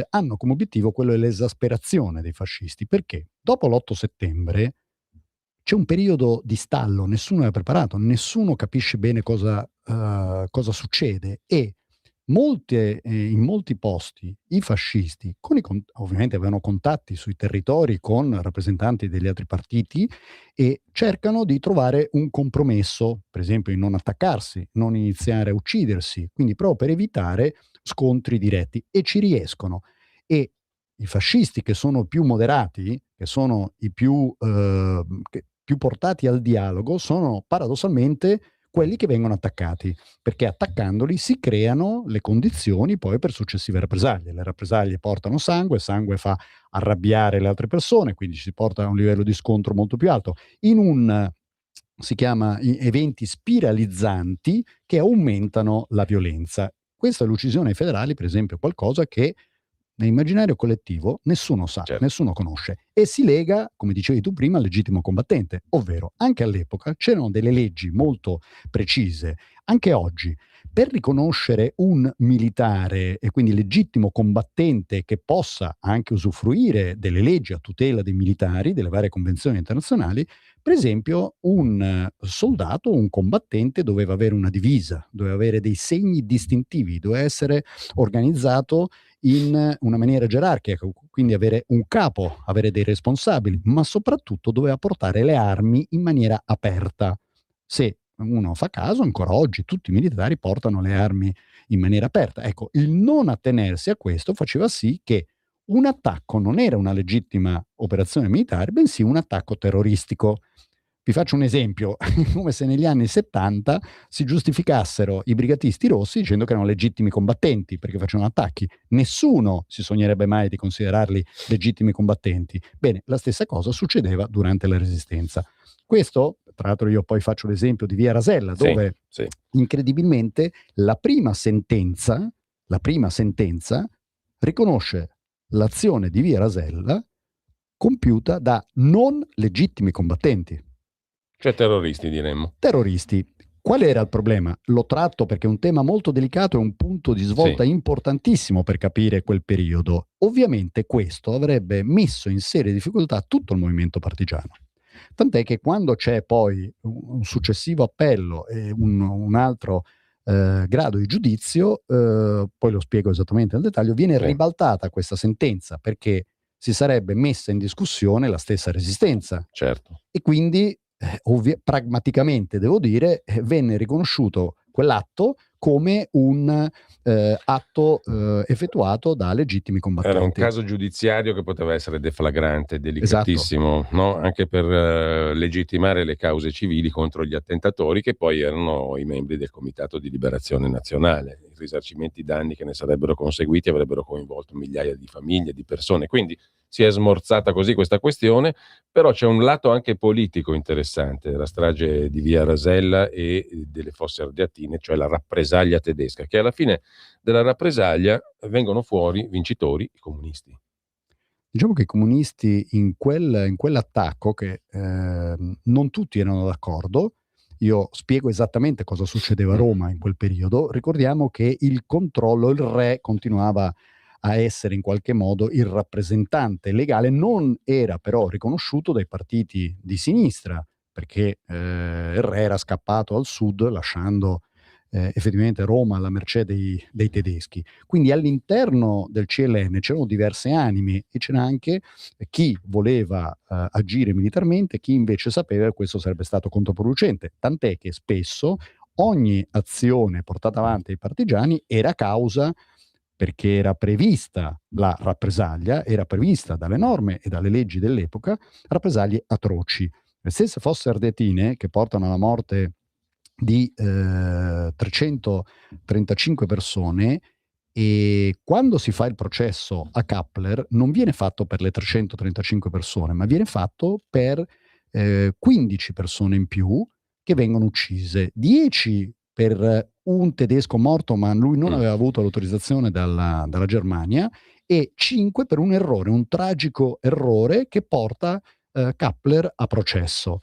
hanno come obiettivo quello dell'esasperazione dei fascisti. Perché? Dopo l'8 settembre c'è un periodo di stallo, nessuno è preparato, nessuno capisce bene cosa succede, e in molti posti i fascisti, ovviamente avevano contatti sui territori con rappresentanti degli altri partiti e cercano di trovare un compromesso, per esempio in non attaccarsi, non iniziare a uccidersi, quindi proprio per evitare scontri diretti, e ci riescono. E i fascisti che sono più moderati, che sono i più portati al dialogo, sono paradossalmente quelli che vengono attaccati, perché attaccandoli si creano le condizioni poi per successive rappresaglie. Le rappresaglie portano sangue, il sangue fa arrabbiare le altre persone, quindi si porta a un livello di scontro molto più alto, si chiama eventi spiralizzanti che aumentano la violenza. Questa è l'uccisione ai federali, per esempio, qualcosa che nell'immaginario collettivo nessuno sa, certo, nessuno conosce, e si lega, come dicevi tu prima, al legittimo combattente, ovvero anche all'epoca c'erano delle leggi molto precise, anche oggi, per riconoscere un militare e quindi legittimo combattente che possa anche usufruire delle leggi a tutela dei militari, delle varie convenzioni internazionali. Per esempio, un soldato, un combattente doveva avere una divisa, doveva avere dei segni distintivi, doveva essere organizzato in una maniera gerarchica, quindi avere un capo, avere dei responsabili, ma soprattutto doveva portare le armi in maniera aperta. Se uno fa caso, ancora oggi tutti i militari portano le armi in maniera aperta. Ecco, il non attenersi a questo faceva sì che un attacco non era una legittima operazione militare, bensì un attacco terroristico. Vi faccio un esempio, come se negli anni 70 si giustificassero i brigatisti rossi dicendo che erano legittimi combattenti perché facevano attacchi. Nessuno si sognerebbe mai di considerarli legittimi combattenti. Bene, la stessa cosa succedeva durante la Resistenza. Questo, tra l'altro, io poi faccio l'esempio di Via Rasella, dove sì. incredibilmente la prima sentenza riconosce l'azione di Via Rasella compiuta da non legittimi combattenti. Cioè terroristi, diremmo. Terroristi. Qual era il problema? Lo tratto perché è un tema molto delicato e un punto di svolta importantissimo per capire quel periodo. Ovviamente questo avrebbe messo in serie difficoltà tutto il movimento partigiano. Tant'è che quando c'è poi un successivo appello e un altro grado di giudizio, poi lo spiego esattamente nel dettaglio, viene ribaltata questa sentenza perché si sarebbe messa in discussione la stessa Resistenza. Certo. E quindi pragmaticamente devo dire, venne riconosciuto quell'atto come un atto effettuato da legittimi combattenti. Era un caso giudiziario che poteva essere deflagrante, delicatissimo, no? Anche per legittimare le cause civili contro gli attentatori, che poi erano i membri del Comitato di Liberazione Nazionale. I risarcimenti danni che ne sarebbero conseguiti avrebbero coinvolto migliaia di famiglie, di persone. Quindi si è smorzata così questa questione, però c'è un lato anche politico interessante, la strage di Via Rasella e delle Fosse Ardeatine, cioè la rappresaglia tedesca, che alla fine della rappresaglia vengono fuori vincitori i comunisti. Diciamo che i comunisti in quell'attacco, che non tutti erano d'accordo, io spiego esattamente cosa succedeva a Roma in quel periodo. Ricordiamo che il controllo, il re continuava a essere in qualche modo il rappresentante legale, non era però riconosciuto dai partiti di sinistra, perché il re era scappato al sud lasciando effettivamente Roma alla mercé dei tedeschi. Quindi all'interno del CLN c'erano diverse anime e c'era anche chi voleva agire militarmente, chi invece sapeva che questo sarebbe stato controproducente, tant'è che spesso ogni azione portata avanti dai partigiani era causa, perché era prevista la rappresaglia, era prevista dalle norme e dalle leggi dell'epoca, rappresaglie atroci. Le stesse Fosse Ardeatine, che portano alla morte di 335 persone, e quando si fa il processo a Kappler non viene fatto per le 335 persone, ma viene fatto per 15 persone in più che vengono uccise, 10 per un tedesco morto, ma lui non aveva avuto l'autorizzazione dalla Germania, e 5 per un errore, un tragico errore che porta Kappler a processo.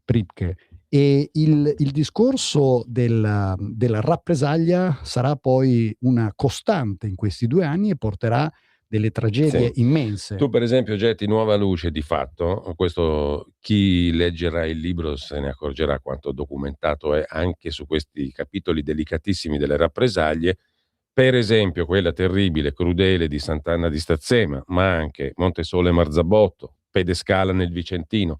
Priebke. E il discorso della rappresaglia sarà poi una costante in questi 2 anni e porterà delle tragedie immense. Tu per esempio getti nuova luce di fatto, questo chi leggerà il libro se ne accorgerà quanto documentato è anche su questi capitoli delicatissimi delle rappresaglie, per esempio quella terribile, crudele di Sant'Anna di Stazzema, ma anche Montesole Marzabotto, Pedescala nel Vicentino.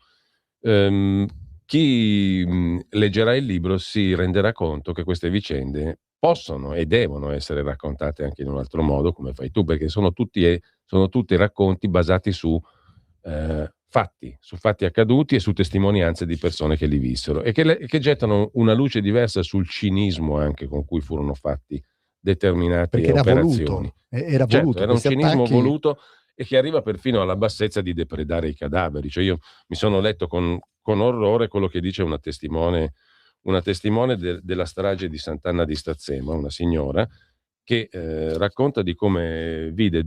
Chi leggerà il libro si renderà conto che queste vicende possono e devono essere raccontate anche in un altro modo, come fai tu, perché sono tutti racconti basati su fatti accaduti e su testimonianze di persone che li vissero e che gettano una luce diversa sul cinismo anche con cui furono fatti determinati perché era operazioni. Voluto, era certo, voluto. Era un cinismo attacchi... voluto e che arriva perfino alla bassezza di depredare i cadaveri. Cioè io mi sono letto con orrore quello che dice una testimone della strage di Sant'Anna di Stazzema, una signora che racconta di come vide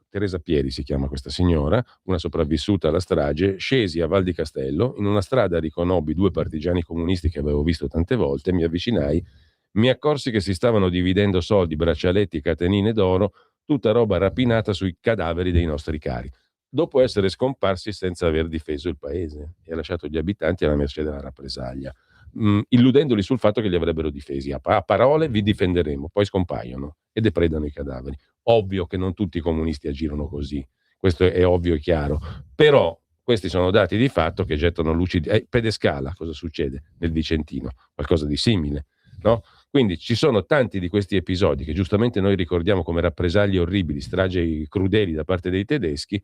Teresa Pieri si chiama questa signora, una sopravvissuta alla strage, scesi a Val di Castello, in una strada riconobbi 2 partigiani comunisti che avevo visto tante volte, mi avvicinai, mi accorsi che si stavano dividendo soldi, braccialetti, catenine d'oro, tutta roba rapinata sui cadaveri dei nostri cari, dopo essere scomparsi senza aver difeso il paese e ha lasciato gli abitanti alla mercé della rappresaglia, illudendoli sul fatto che li avrebbero difesi. A parole vi difenderemo, poi scompaiono e depredano i cadaveri. Ovvio che non tutti i comunisti agirono così, questo è ovvio e chiaro, però questi sono dati di fatto che gettano luci. Pedescala, cosa succede nel Vicentino? Qualcosa di simile, no? Quindi ci sono tanti di questi episodi che giustamente noi ricordiamo come rappresaglie orribili, stragi crudeli da parte dei tedeschi,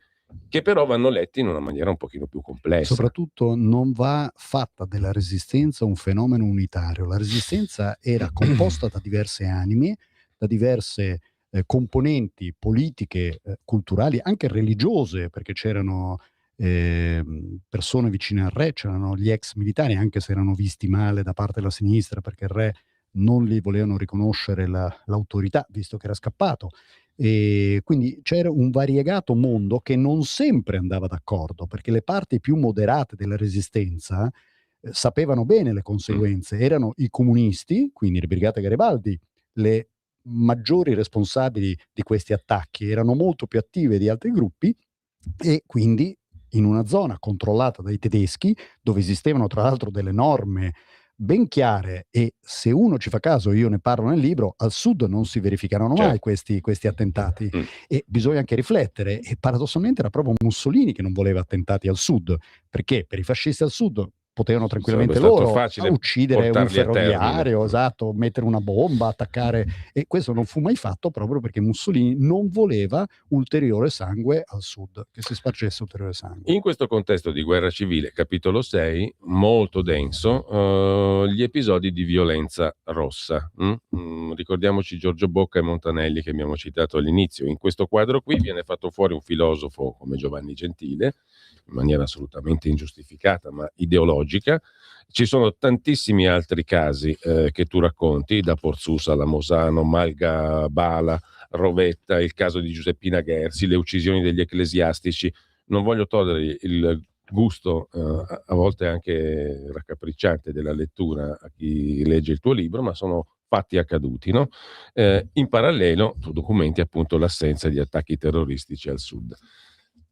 che però vanno letti in una maniera un pochino più complessa. Soprattutto non va fatta della resistenza un fenomeno unitario. La resistenza era composta da diverse anime, da diverse componenti politiche, culturali, anche religiose, perché c'erano persone vicine al re, c'erano gli ex militari, anche se erano visti male da parte della sinistra, perché il re non gli volevano riconoscere l'autorità, visto che era scappato. E quindi c'era un variegato mondo che non sempre andava d'accordo, perché le parti più moderate della resistenza sapevano bene le conseguenze. Erano i comunisti, quindi le Brigate Garibaldi, le maggiori responsabili di questi attacchi, erano molto più attive di altri gruppi, e quindi in una zona controllata dai tedeschi, dove esistevano tra l'altro delle norme ben chiare, e se uno ci fa caso, io ne parlo nel libro, al sud non si verificarono mai questi attentati, e bisogna anche riflettere, e paradossalmente era proprio Mussolini che non voleva attentati al sud, perché per i fascisti al sud potevano tranquillamente Sarebbe stato loro facile uccidere un portarli a ferroviario, termine. esatto, mettere una bomba, attaccare, e questo non fu mai fatto proprio perché Mussolini non voleva ulteriore sangue al sud, che si spargesse ulteriore sangue. In questo contesto di guerra civile, capitolo 6, molto denso, gli episodi di violenza rossa. Ricordiamoci Giorgio Bocca e Montanelli che abbiamo citato all'inizio. In questo quadro qui viene fatto fuori un filosofo come Giovanni Gentile, in maniera assolutamente ingiustificata ma ideologica. Ci sono tantissimi altri casi che tu racconti, da Porzusa alla Mosano, Malga Bala, Rovetta, il caso di Giuseppina Gersi, le uccisioni degli ecclesiastici. Non voglio togliere il gusto, a volte anche raccapricciante, della lettura a chi legge il tuo libro, ma sono fatti accaduti, no? In parallelo tu documenti appunto l'assenza di attacchi terroristici al sud.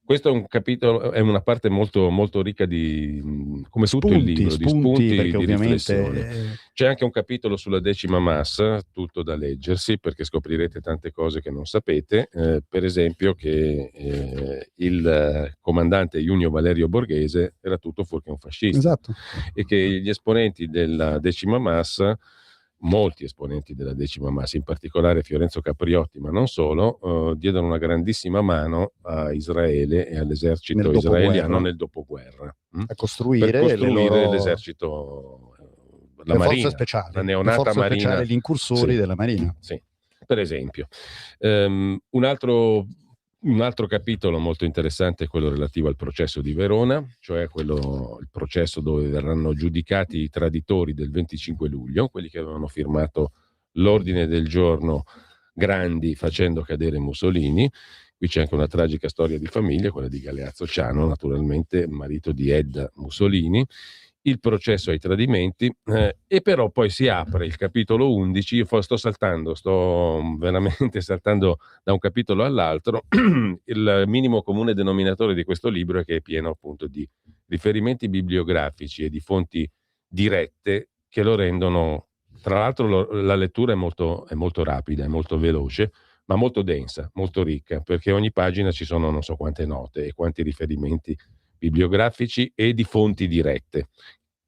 Questo è un capitolo, è una parte molto, molto ricca di, come tutto il libro, di spunti perché di riflessione. ovviamente C'è anche un capitolo sulla 10ª Massa, tutto da leggersi, perché scoprirete tante cose che non sapete, per esempio che il comandante Junio Valerio Borghese era tutto fuorché un fascista, esatto. e che gli esponenti della 10ª Massa, molti esponenti della 10ª Massa, in particolare Fiorenzo Capriotti, ma non solo, diedero una grandissima mano a Israele e all'esercito Nel israeliano dopoguerra. nel dopoguerra, A costruire, per costruire le loro l'esercito, la le marina, forze speciali, la le neonata forze marina, speciali, gli incursori sì, della marina. sì, per esempio. Un altro capitolo molto interessante è quello relativo al processo di Verona, cioè il processo dove verranno giudicati i traditori del 25 luglio, quelli che avevano firmato l'ordine del giorno Grandi facendo cadere Mussolini. Qui c'è anche una tragica storia di famiglia, quella di Galeazzo Ciano, naturalmente marito di Edda Mussolini. Il processo ai tradimenti, e però poi si apre il capitolo 11. Io sto veramente saltando da un capitolo all'altro. Il minimo comune denominatore di questo libro è che è pieno appunto di riferimenti bibliografici e di fonti dirette che lo rendono, tra l'altro la lettura è molto rapida, è molto veloce, ma molto densa, molto ricca, perché ogni pagina ci sono non so quante note e quanti riferimenti bibliografici e di fonti dirette,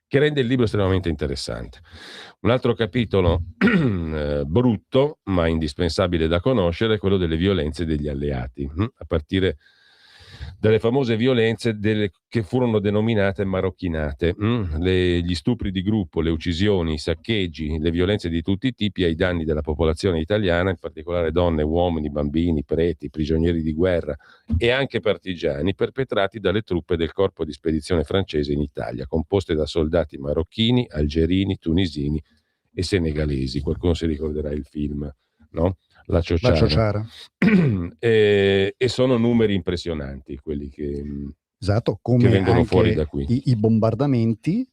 che rende il libro estremamente interessante. Un altro capitolo brutto, ma indispensabile da conoscere, è quello delle violenze degli alleati, a partire dalle famose violenze che furono denominate marocchinate, gli stupri di gruppo, le uccisioni, i saccheggi, le violenze di tutti i tipi ai danni della popolazione italiana, in particolare donne, uomini, bambini, preti, prigionieri di guerra e anche partigiani, perpetrati dalle truppe del corpo di spedizione francese in Italia, composte da soldati marocchini, algerini, tunisini e senegalesi. Qualcuno si ricorderà il film, no? La Ciociara. E sono numeri impressionanti quelli che Esatto, come che vengono anche fuori da qui. i bombardamenti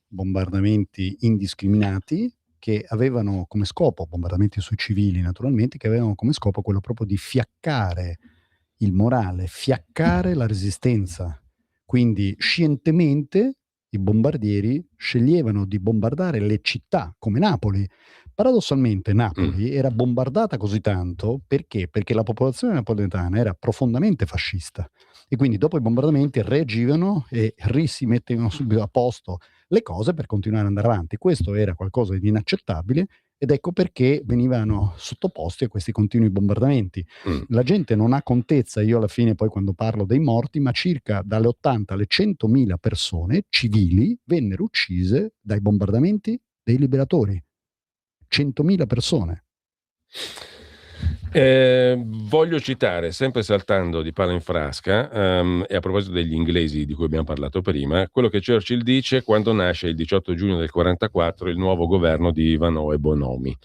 indiscriminati che avevano come scopo, bombardamenti sui civili naturalmente, che avevano come scopo quello proprio di fiaccare il morale, fiaccare la resistenza. Quindi scientemente i bombardieri sceglievano di bombardare le città come Napoli. Paradossalmente Napoli era bombardata così tanto perché? Perché la popolazione napoletana era profondamente fascista e quindi dopo i bombardamenti reagivano e si mettevano subito a posto le cose per continuare ad andare avanti. Questo era qualcosa di inaccettabile ed ecco perché venivano sottoposti a questi continui bombardamenti. La gente non ha contezza, io alla fine poi quando parlo dei morti, ma circa dalle 80 alle 100.000 persone civili vennero uccise dai bombardamenti dei liberatori. 100.000 persone. Voglio citare, sempre saltando di palo in frasca, e a proposito degli inglesi di cui abbiamo parlato prima, quello che Churchill dice quando nasce il 18 giugno del 44 il nuovo governo di Ivanhoe e Bonomi.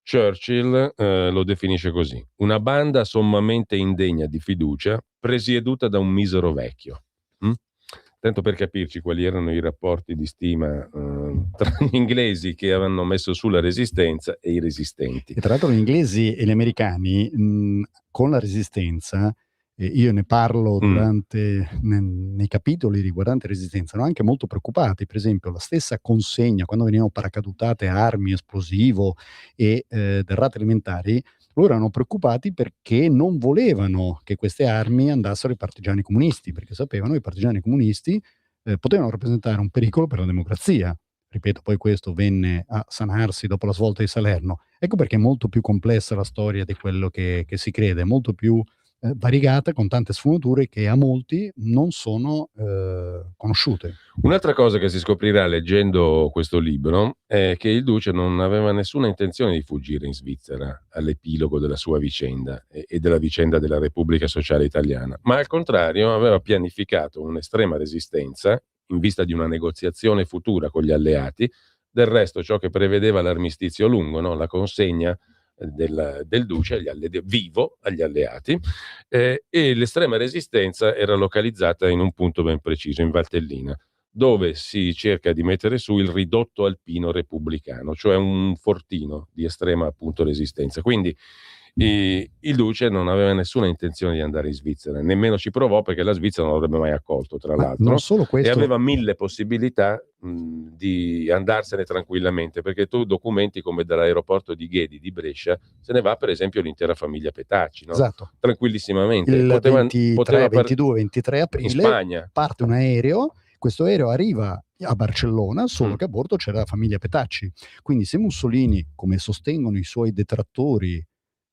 Churchill lo definisce così: una banda sommamente indegna di fiducia, presieduta da un misero vecchio. Tanto per capirci quali erano i rapporti di stima tra gli inglesi che avevano messo su la resistenza e i resistenti. E tra l'altro gli inglesi e gli americani con la resistenza, io ne parlo durante nei capitoli riguardanti la resistenza, erano anche molto preoccupati. Per esempio la stessa consegna, quando venivano paracadutate armi, esplosivo e derrate alimentari, loro erano preoccupati perché non volevano che queste armi andassero ai partigiani comunisti, perché sapevano che i partigiani comunisti potevano rappresentare un pericolo per la democrazia. Ripeto, poi questo venne a sanarsi dopo la svolta di Salerno. Ecco perché è molto più complessa la storia di quello che si crede, molto più variegata, con tante sfumature che a molti non sono conosciute. Un'altra cosa che si scoprirà leggendo questo libro è che il Duce non aveva nessuna intenzione di fuggire in Svizzera all'epilogo della sua vicenda e della vicenda della Repubblica Sociale Italiana, ma al contrario aveva pianificato un'estrema resistenza in vista di una negoziazione futura con gli alleati. Del resto, ciò che prevedeva l'armistizio lungo, no? La consegna del Duce vivo agli alleati, e l'estrema resistenza era localizzata in un punto ben preciso, in Valtellina, dove si cerca di mettere su il ridotto alpino repubblicano, cioè un fortino di estrema appunto resistenza. Quindi il Duce non aveva nessuna intenzione di andare in Svizzera, nemmeno ci provò, perché la Svizzera non l'avrebbe mai accolto, tra l'altro, non solo questo, e aveva 1000 possibilità di andarsene tranquillamente, perché tu documenti come dall'aeroporto di Ghedi di Brescia se ne va per esempio l'intera famiglia Petacci, no? esatto, Tranquillissimamente. il Poteva 22-23 aprile in Spagna. parte un aereo. Questo aereo arriva a Barcellona, solo che a bordo c'era la famiglia Petacci. Quindi se Mussolini, come sostengono i suoi detrattori,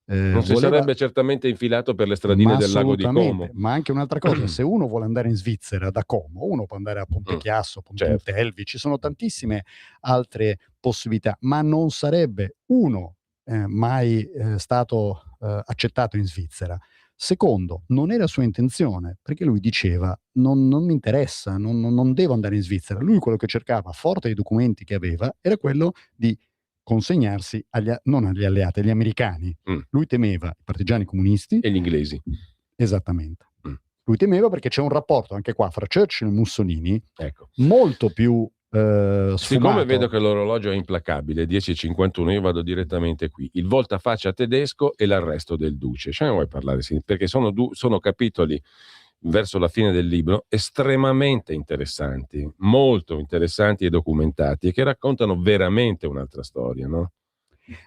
non si sarebbe certamente infilato per le stradine del lago di Como. Ma anche un'altra cosa, se uno vuole andare in Svizzera da Como, uno può andare a Ponte Chiasso, Ponte Intelvi, ci sono tantissime altre possibilità, ma non sarebbe mai stato accettato in Svizzera. Secondo, non era sua intenzione, perché lui diceva non mi interessa, non devo andare in Svizzera. Lui quello che cercava, forte dei documenti che aveva, era quello di consegnarsi non agli alleati, agli americani. Lui temeva i partigiani comunisti e gli inglesi. Esattamente. Lui temeva perché c'è un rapporto anche qua fra Churchill e Mussolini, ecco, molto più sfumato. Siccome vedo che l'orologio è implacabile, 10:51, io vado direttamente qui. Il voltafaccia tedesco e l'arresto del Duce. Ce ne vuoi parlare? Sì, perché sono capitoli verso la fine del libro estremamente interessanti, molto interessanti e documentati, e che raccontano veramente un'altra storia, no?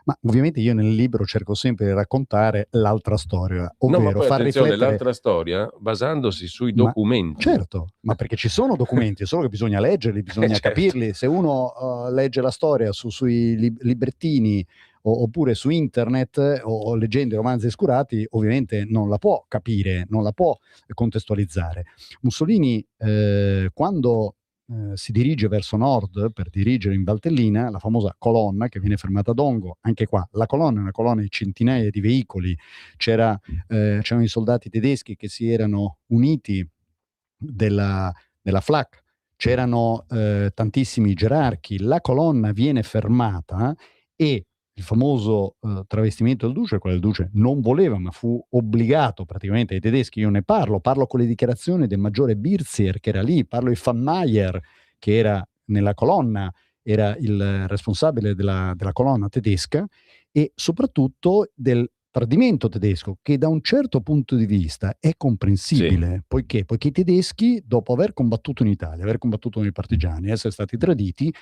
Ma ovviamente io nel libro cerco sempre di raccontare l'altra storia, ovvero ma poi, far attenzione, riflettere l'altra storia basandosi sui documenti. Certo, ma perché ci sono documenti, solo che bisogna leggerli, bisogna capirli. Se uno legge la storia sui librettini oppure su internet o leggendo i romanzi oscurati, ovviamente non la può capire, non la può contestualizzare. Mussolini quando si dirige verso nord per dirigere in Valtellina, la famosa colonna che viene fermata a Dongo, anche qua la colonna è una colonna di centinaia di veicoli, c'erano i soldati tedeschi che si erano uniti della FLAC, c'erano tantissimi gerarchi, la colonna viene fermata e il famoso travestimento del Duce, quello del Duce non voleva, ma fu obbligato praticamente ai tedeschi. Io ne parlo con le dichiarazioni del maggiore Birzier che era lì, parlo di Fanmayer che era nella colonna, era il responsabile della colonna tedesca, e soprattutto del tradimento tedesco, che da un certo punto di vista è comprensibile, poiché i tedeschi, dopo aver combattuto in Italia, aver combattuto nei partigiani, essere stati traditi,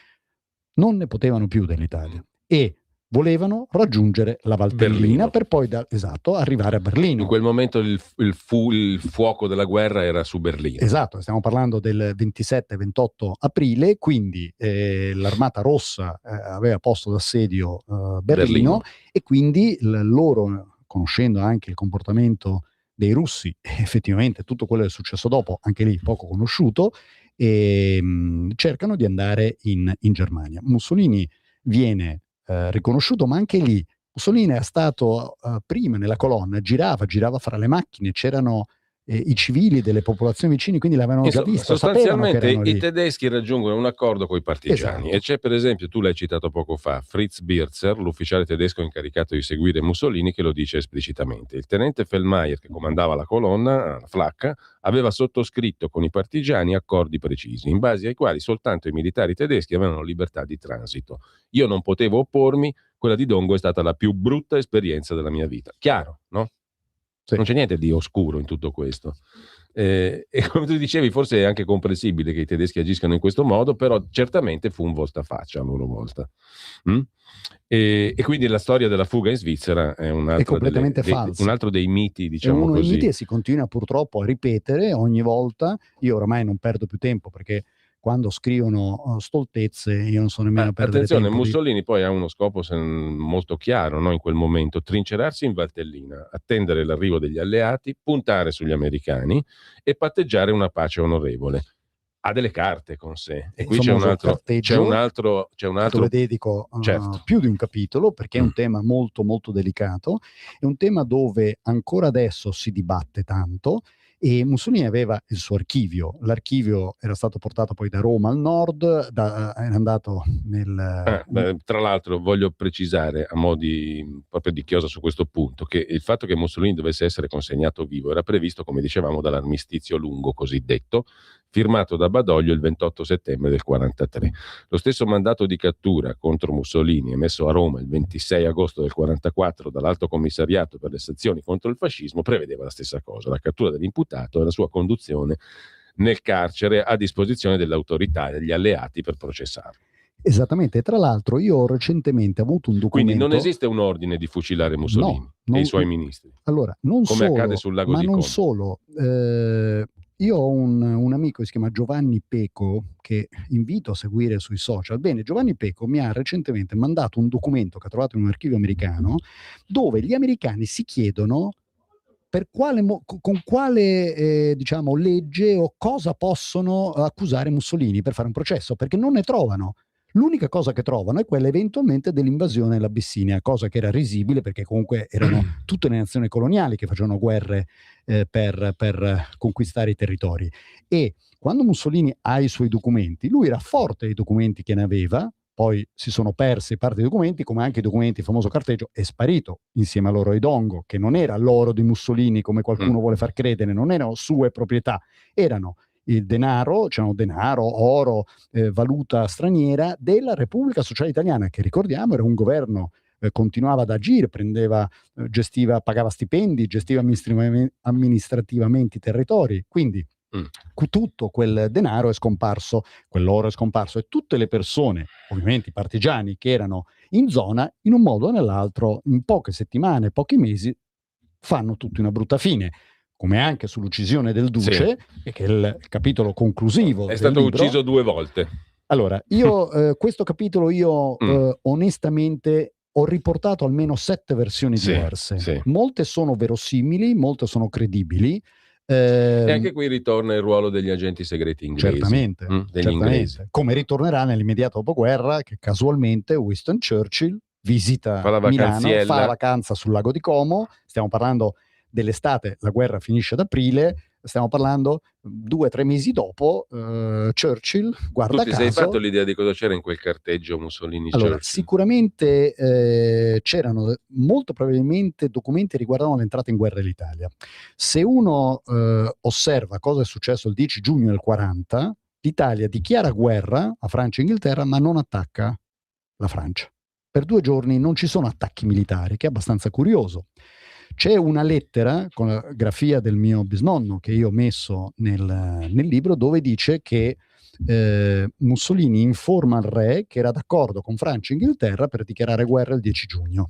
non ne potevano più dell'Italia e volevano raggiungere la Valtellina per poi arrivare a Berlino. In quel momento il fuoco della guerra era su Berlino. Esatto, stiamo parlando del 27-28 aprile, quindi l'Armata Rossa aveva posto d'assedio Berlino e quindi loro, conoscendo anche il comportamento dei russi, effettivamente tutto quello che è successo dopo, anche lì poco conosciuto, cercano di andare in Germania. Mussolini viene riconosciuto, ma anche lì Mussolini è stato prima nella colonna, girava fra le macchine, c'erano i civili delle popolazioni vicine, quindi l'avevano già visto. Sostanzialmente i tedeschi raggiungono un accordo con i partigiani, esatto. E c'è per esempio, tu l'hai citato poco fa, Fritz Birzer, l'ufficiale tedesco incaricato di seguire Mussolini, che lo dice esplicitamente. Il tenente Feldmayer, che comandava la colonna, la Flak, aveva sottoscritto con i partigiani accordi precisi, in base ai quali soltanto i militari tedeschi avevano libertà di transito. Io non potevo oppormi, quella di Dongo è stata la più brutta esperienza della mia vita. Chiaro, no? Sì. Non c'è niente di oscuro in tutto questo. E come tu dicevi, forse è anche comprensibile che i tedeschi agiscano in questo modo, però certamente fu un voltafaccia a loro volta. E quindi la storia della fuga in Svizzera è un altro dei miti, diciamo così. È uno dei miti, e si continua purtroppo a ripetere ogni volta. Io oramai non perdo più tempo perché quando scrivono stoltezze, io non so nemmeno perdere attenzione, tempo Mussolini poi ha uno scopo molto chiaro, no, in quel momento: trincerarsi in Valtellina, attendere l'arrivo degli alleati, puntare sugli americani e patteggiare una pace onorevole. Ha delle carte con sé, e qui c'è un altro dove dedico certo. più di un capitolo, perché è un tema molto molto delicato, è un tema dove ancora adesso si dibatte tanto, e Mussolini aveva il suo archivio. L'archivio era stato portato poi da Roma al nord, era andato tra l'altro voglio precisare a mo' proprio di chiosa su questo punto, che il fatto che Mussolini dovesse essere consegnato vivo era previsto, come dicevamo, dall'armistizio lungo cosiddetto, firmato da Badoglio il 28 settembre del 43. Lo stesso mandato di cattura contro Mussolini, emesso a Roma il 26 agosto del 44 dall'Alto Commissariato per le sanzioni contro il fascismo, prevedeva la stessa cosa: la cattura dell'imputato e la sua conduzione nel carcere a disposizione delle autorità e degli alleati per processarlo. Esattamente, tra l'altro io ho recentemente avuto un documento... Quindi non esiste un ordine di fucilare Mussolini e i suoi ministri. Allora, non come solo, accade sul lago ma di non Como. solo. Io ho un amico che si chiama Giovanni Peco, che invito a seguire sui social. Bene, Giovanni Peco mi ha recentemente mandato un documento che ha trovato in un archivio americano, dove gli americani si chiedono per con quale diciamo, legge o cosa possono accusare Mussolini per fare un processo, perché non ne trovano. L'unica cosa che trovano è quella eventualmente dell'invasione dell'Abissinia, cosa che era risibile perché comunque erano tutte le nazioni coloniali che facevano guerre per conquistare i territori. E quando Mussolini ha i suoi documenti, lui era forte dei documenti che ne aveva, poi si sono persi parte dei documenti, come anche i documenti, il famoso carteggio è sparito insieme all'oro Edongo, che non era l'oro di Mussolini come qualcuno vuole far credere, non erano sue proprietà, erano il denaro, c'erano denaro, oro, valuta straniera della Repubblica Sociale Italiana, che ricordiamo era un governo, continuava ad agire, gestiva, pagava stipendi, gestiva amministrativamente i territori, quindi tutto quel denaro è scomparso, quell'oro è scomparso, e tutte le persone, ovviamente i partigiani che erano in zona, in un modo o nell'altro, in poche settimane, pochi mesi, fanno tutti una brutta fine. Come anche sull'uccisione del Duce, che è il capitolo conclusivo. È stato ucciso 2 volte. Allora, io questo capitolo onestamente ho riportato almeno 7 versioni diverse. Sì. Molte sono verosimili, molte sono credibili. E anche qui ritorna il ruolo degli agenti segreti inglesi. Certamente, inglesi. Come ritornerà nell'immediato dopoguerra, che casualmente Winston Churchill visita Milano, fa la vacanza sul lago di Como. Stiamo parlando dell'estate, la guerra finisce ad aprile, stiamo parlando 2 o 3 mesi dopo, Churchill, guarda caso... Tu ti sei fatto l'idea di cosa c'era in quel carteggio Mussolini-Churchill? Allora, sicuramente c'erano molto probabilmente documenti che riguardavano l'entrata in guerra dell'Italia. Se uno osserva cosa è successo il 10 giugno del 40, l'Italia dichiara guerra a Francia e Inghilterra, ma non attacca la Francia. Per 2 giorni non ci sono attacchi militari, che è abbastanza curioso. C'è una lettera con la grafia del mio bisnonno che io ho messo nel libro, dove dice che Mussolini informa il re che era d'accordo con Francia e Inghilterra per dichiarare guerra il 10 giugno.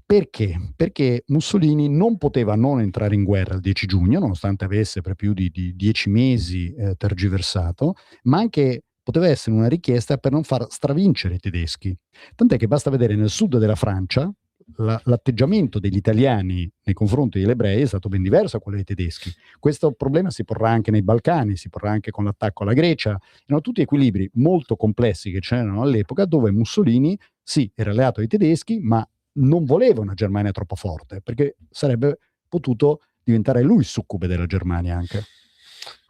Perché? Perché Mussolini non poteva non entrare in guerra il 10 giugno, nonostante avesse per più di 10 mesi tergiversato, ma anche poteva essere una richiesta per non far stravincere i tedeschi. Tant'è che basta vedere nel sud della Francia l'atteggiamento degli italiani nei confronti degli ebrei è stato ben diverso da quello dei tedeschi. Questo problema si porrà anche nei Balcani, si porrà anche con l'attacco alla Grecia. Erano tutti equilibri molto complessi che c'erano all'epoca, dove Mussolini sì, era alleato ai tedeschi, ma non voleva una Germania troppo forte, perché sarebbe potuto diventare lui succube della Germania anche.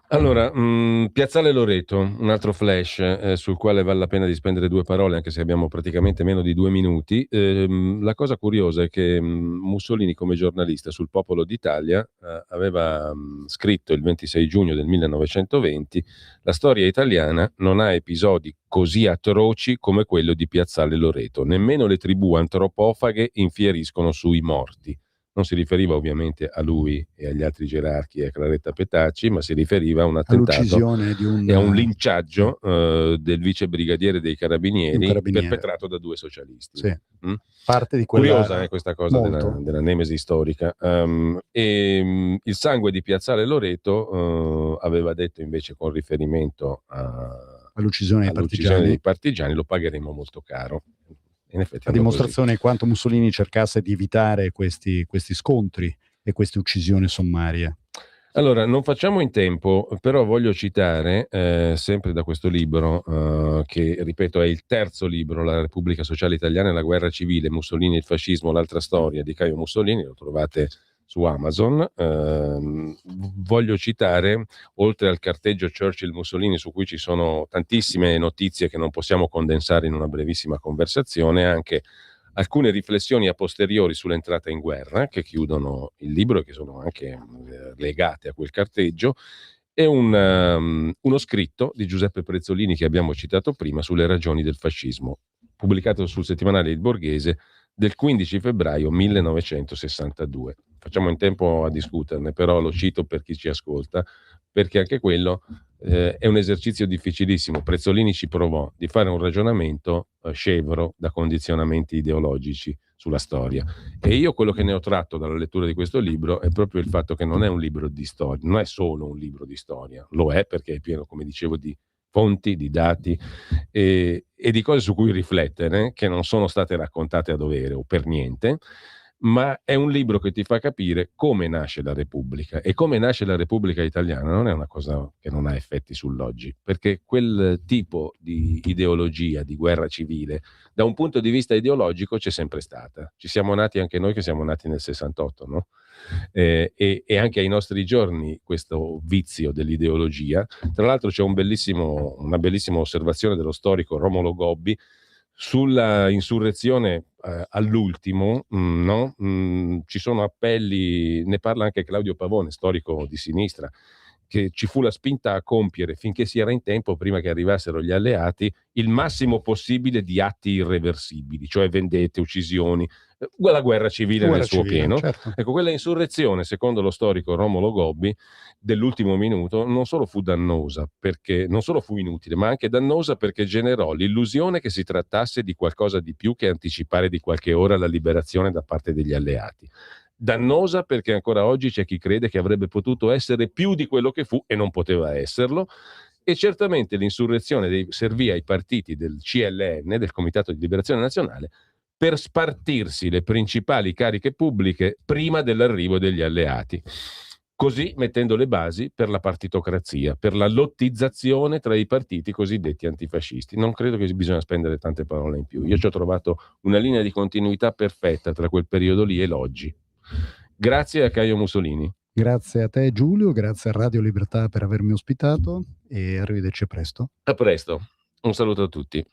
Allora, Piazzale Loreto, un altro flash sul quale vale la pena di spendere 2 parole, anche se abbiamo praticamente meno di 2 minuti. La cosa curiosa è che Mussolini, come giornalista sul Popolo d'Italia, aveva scritto il 26 giugno del 1920: la storia italiana non ha episodi così atroci come quello di Piazzale Loreto, nemmeno le tribù antropofaghe infieriscono sui morti. Non si riferiva ovviamente a lui e agli altri gerarchi e a Claretta Petacci, ma si riferiva a un attentato all'uccisione di un e a un linciaggio del vice brigadiere dei un carabinieri carabiniere. perpetrato da 2 socialisti. Sì. Mm? Parte di quella Curiosa questa cosa molto. della nemesi storica. Il sangue di Piazzale Loreto aveva detto invece, con riferimento all'uccisione dei partigiani, lo pagheremo molto caro. In effetti a andò dimostrazione di quanto Mussolini cercasse di evitare questi scontri e queste uccisioni sommarie. Allora, non facciamo in tempo, però voglio citare, sempre da questo libro, che ripeto è il terzo libro, La Repubblica Sociale Italiana e la guerra civile, Mussolini e il fascismo, l'altra storia di Caio Mussolini, lo trovate su Amazon. Voglio citare, oltre al carteggio Churchill-Mussolini, su cui ci sono tantissime notizie che non possiamo condensare in una brevissima conversazione, anche alcune riflessioni a posteriori sull'entrata in guerra che chiudono il libro e che sono anche legate a quel carteggio, e uno scritto di Giuseppe Prezzolini che abbiamo citato prima sulle ragioni del fascismo, pubblicato sul settimanale Il Borghese del 15 febbraio 1962. Facciamo in tempo a discuterne, però lo cito per chi ci ascolta, perché anche quello è un esercizio difficilissimo. Prezzolini ci provò di fare un ragionamento scevro da condizionamenti ideologici sulla storia, e io quello che ne ho tratto dalla lettura di questo libro è proprio il fatto che non è un libro di storia, non è solo un libro di storia, lo è perché è pieno, come dicevo, di fonti, di dati e di cose su cui riflettere che non sono state raccontate a dovere o per niente, ma è un libro che ti fa capire come nasce la Repubblica, e come nasce la Repubblica Italiana non è una cosa che non ha effetti sull'oggi, perché quel tipo di ideologia di guerra civile da un punto di vista ideologico c'è sempre stata. Ci siamo nati anche noi, che siamo nati nel 68, no? E anche ai nostri giorni questo vizio dell'ideologia. Tra l'altro c'è una bellissima osservazione dello storico Romolo Gobbi sulla insurrezione all'ultimo, no? Ci sono appelli, ne parla anche Claudio Pavone, storico di sinistra, che ci fu la spinta a compiere, finché si era in tempo, prima che arrivassero gli alleati, il massimo possibile di atti irreversibili, cioè vendette, uccisioni, la guerra civile nel suo pieno. Certo. Ecco, quella insurrezione, secondo lo storico Romolo Gobbi, dell'ultimo minuto, non solo fu dannosa, perché non solo fu inutile, ma anche dannosa perché generò l'illusione che si trattasse di qualcosa di più che anticipare di qualche ora la liberazione da parte degli alleati. Dannosa perché ancora oggi c'è chi crede che avrebbe potuto essere più di quello che fu e non poteva esserlo, e certamente l'insurrezione servì ai partiti del CLN, del Comitato di Liberazione Nazionale, per spartirsi le principali cariche pubbliche prima dell'arrivo degli alleati, così mettendo le basi per la partitocrazia, per la lottizzazione tra i partiti cosiddetti antifascisti. Non credo che bisogna spendere tante parole in più. Io ci ho trovato una linea di continuità perfetta tra quel periodo lì e l'oggi. Grazie a Caio Mussolini. Grazie a te Giulio, grazie a Radio Libertà per avermi ospitato e arrivederci presto. A presto, un saluto a tutti.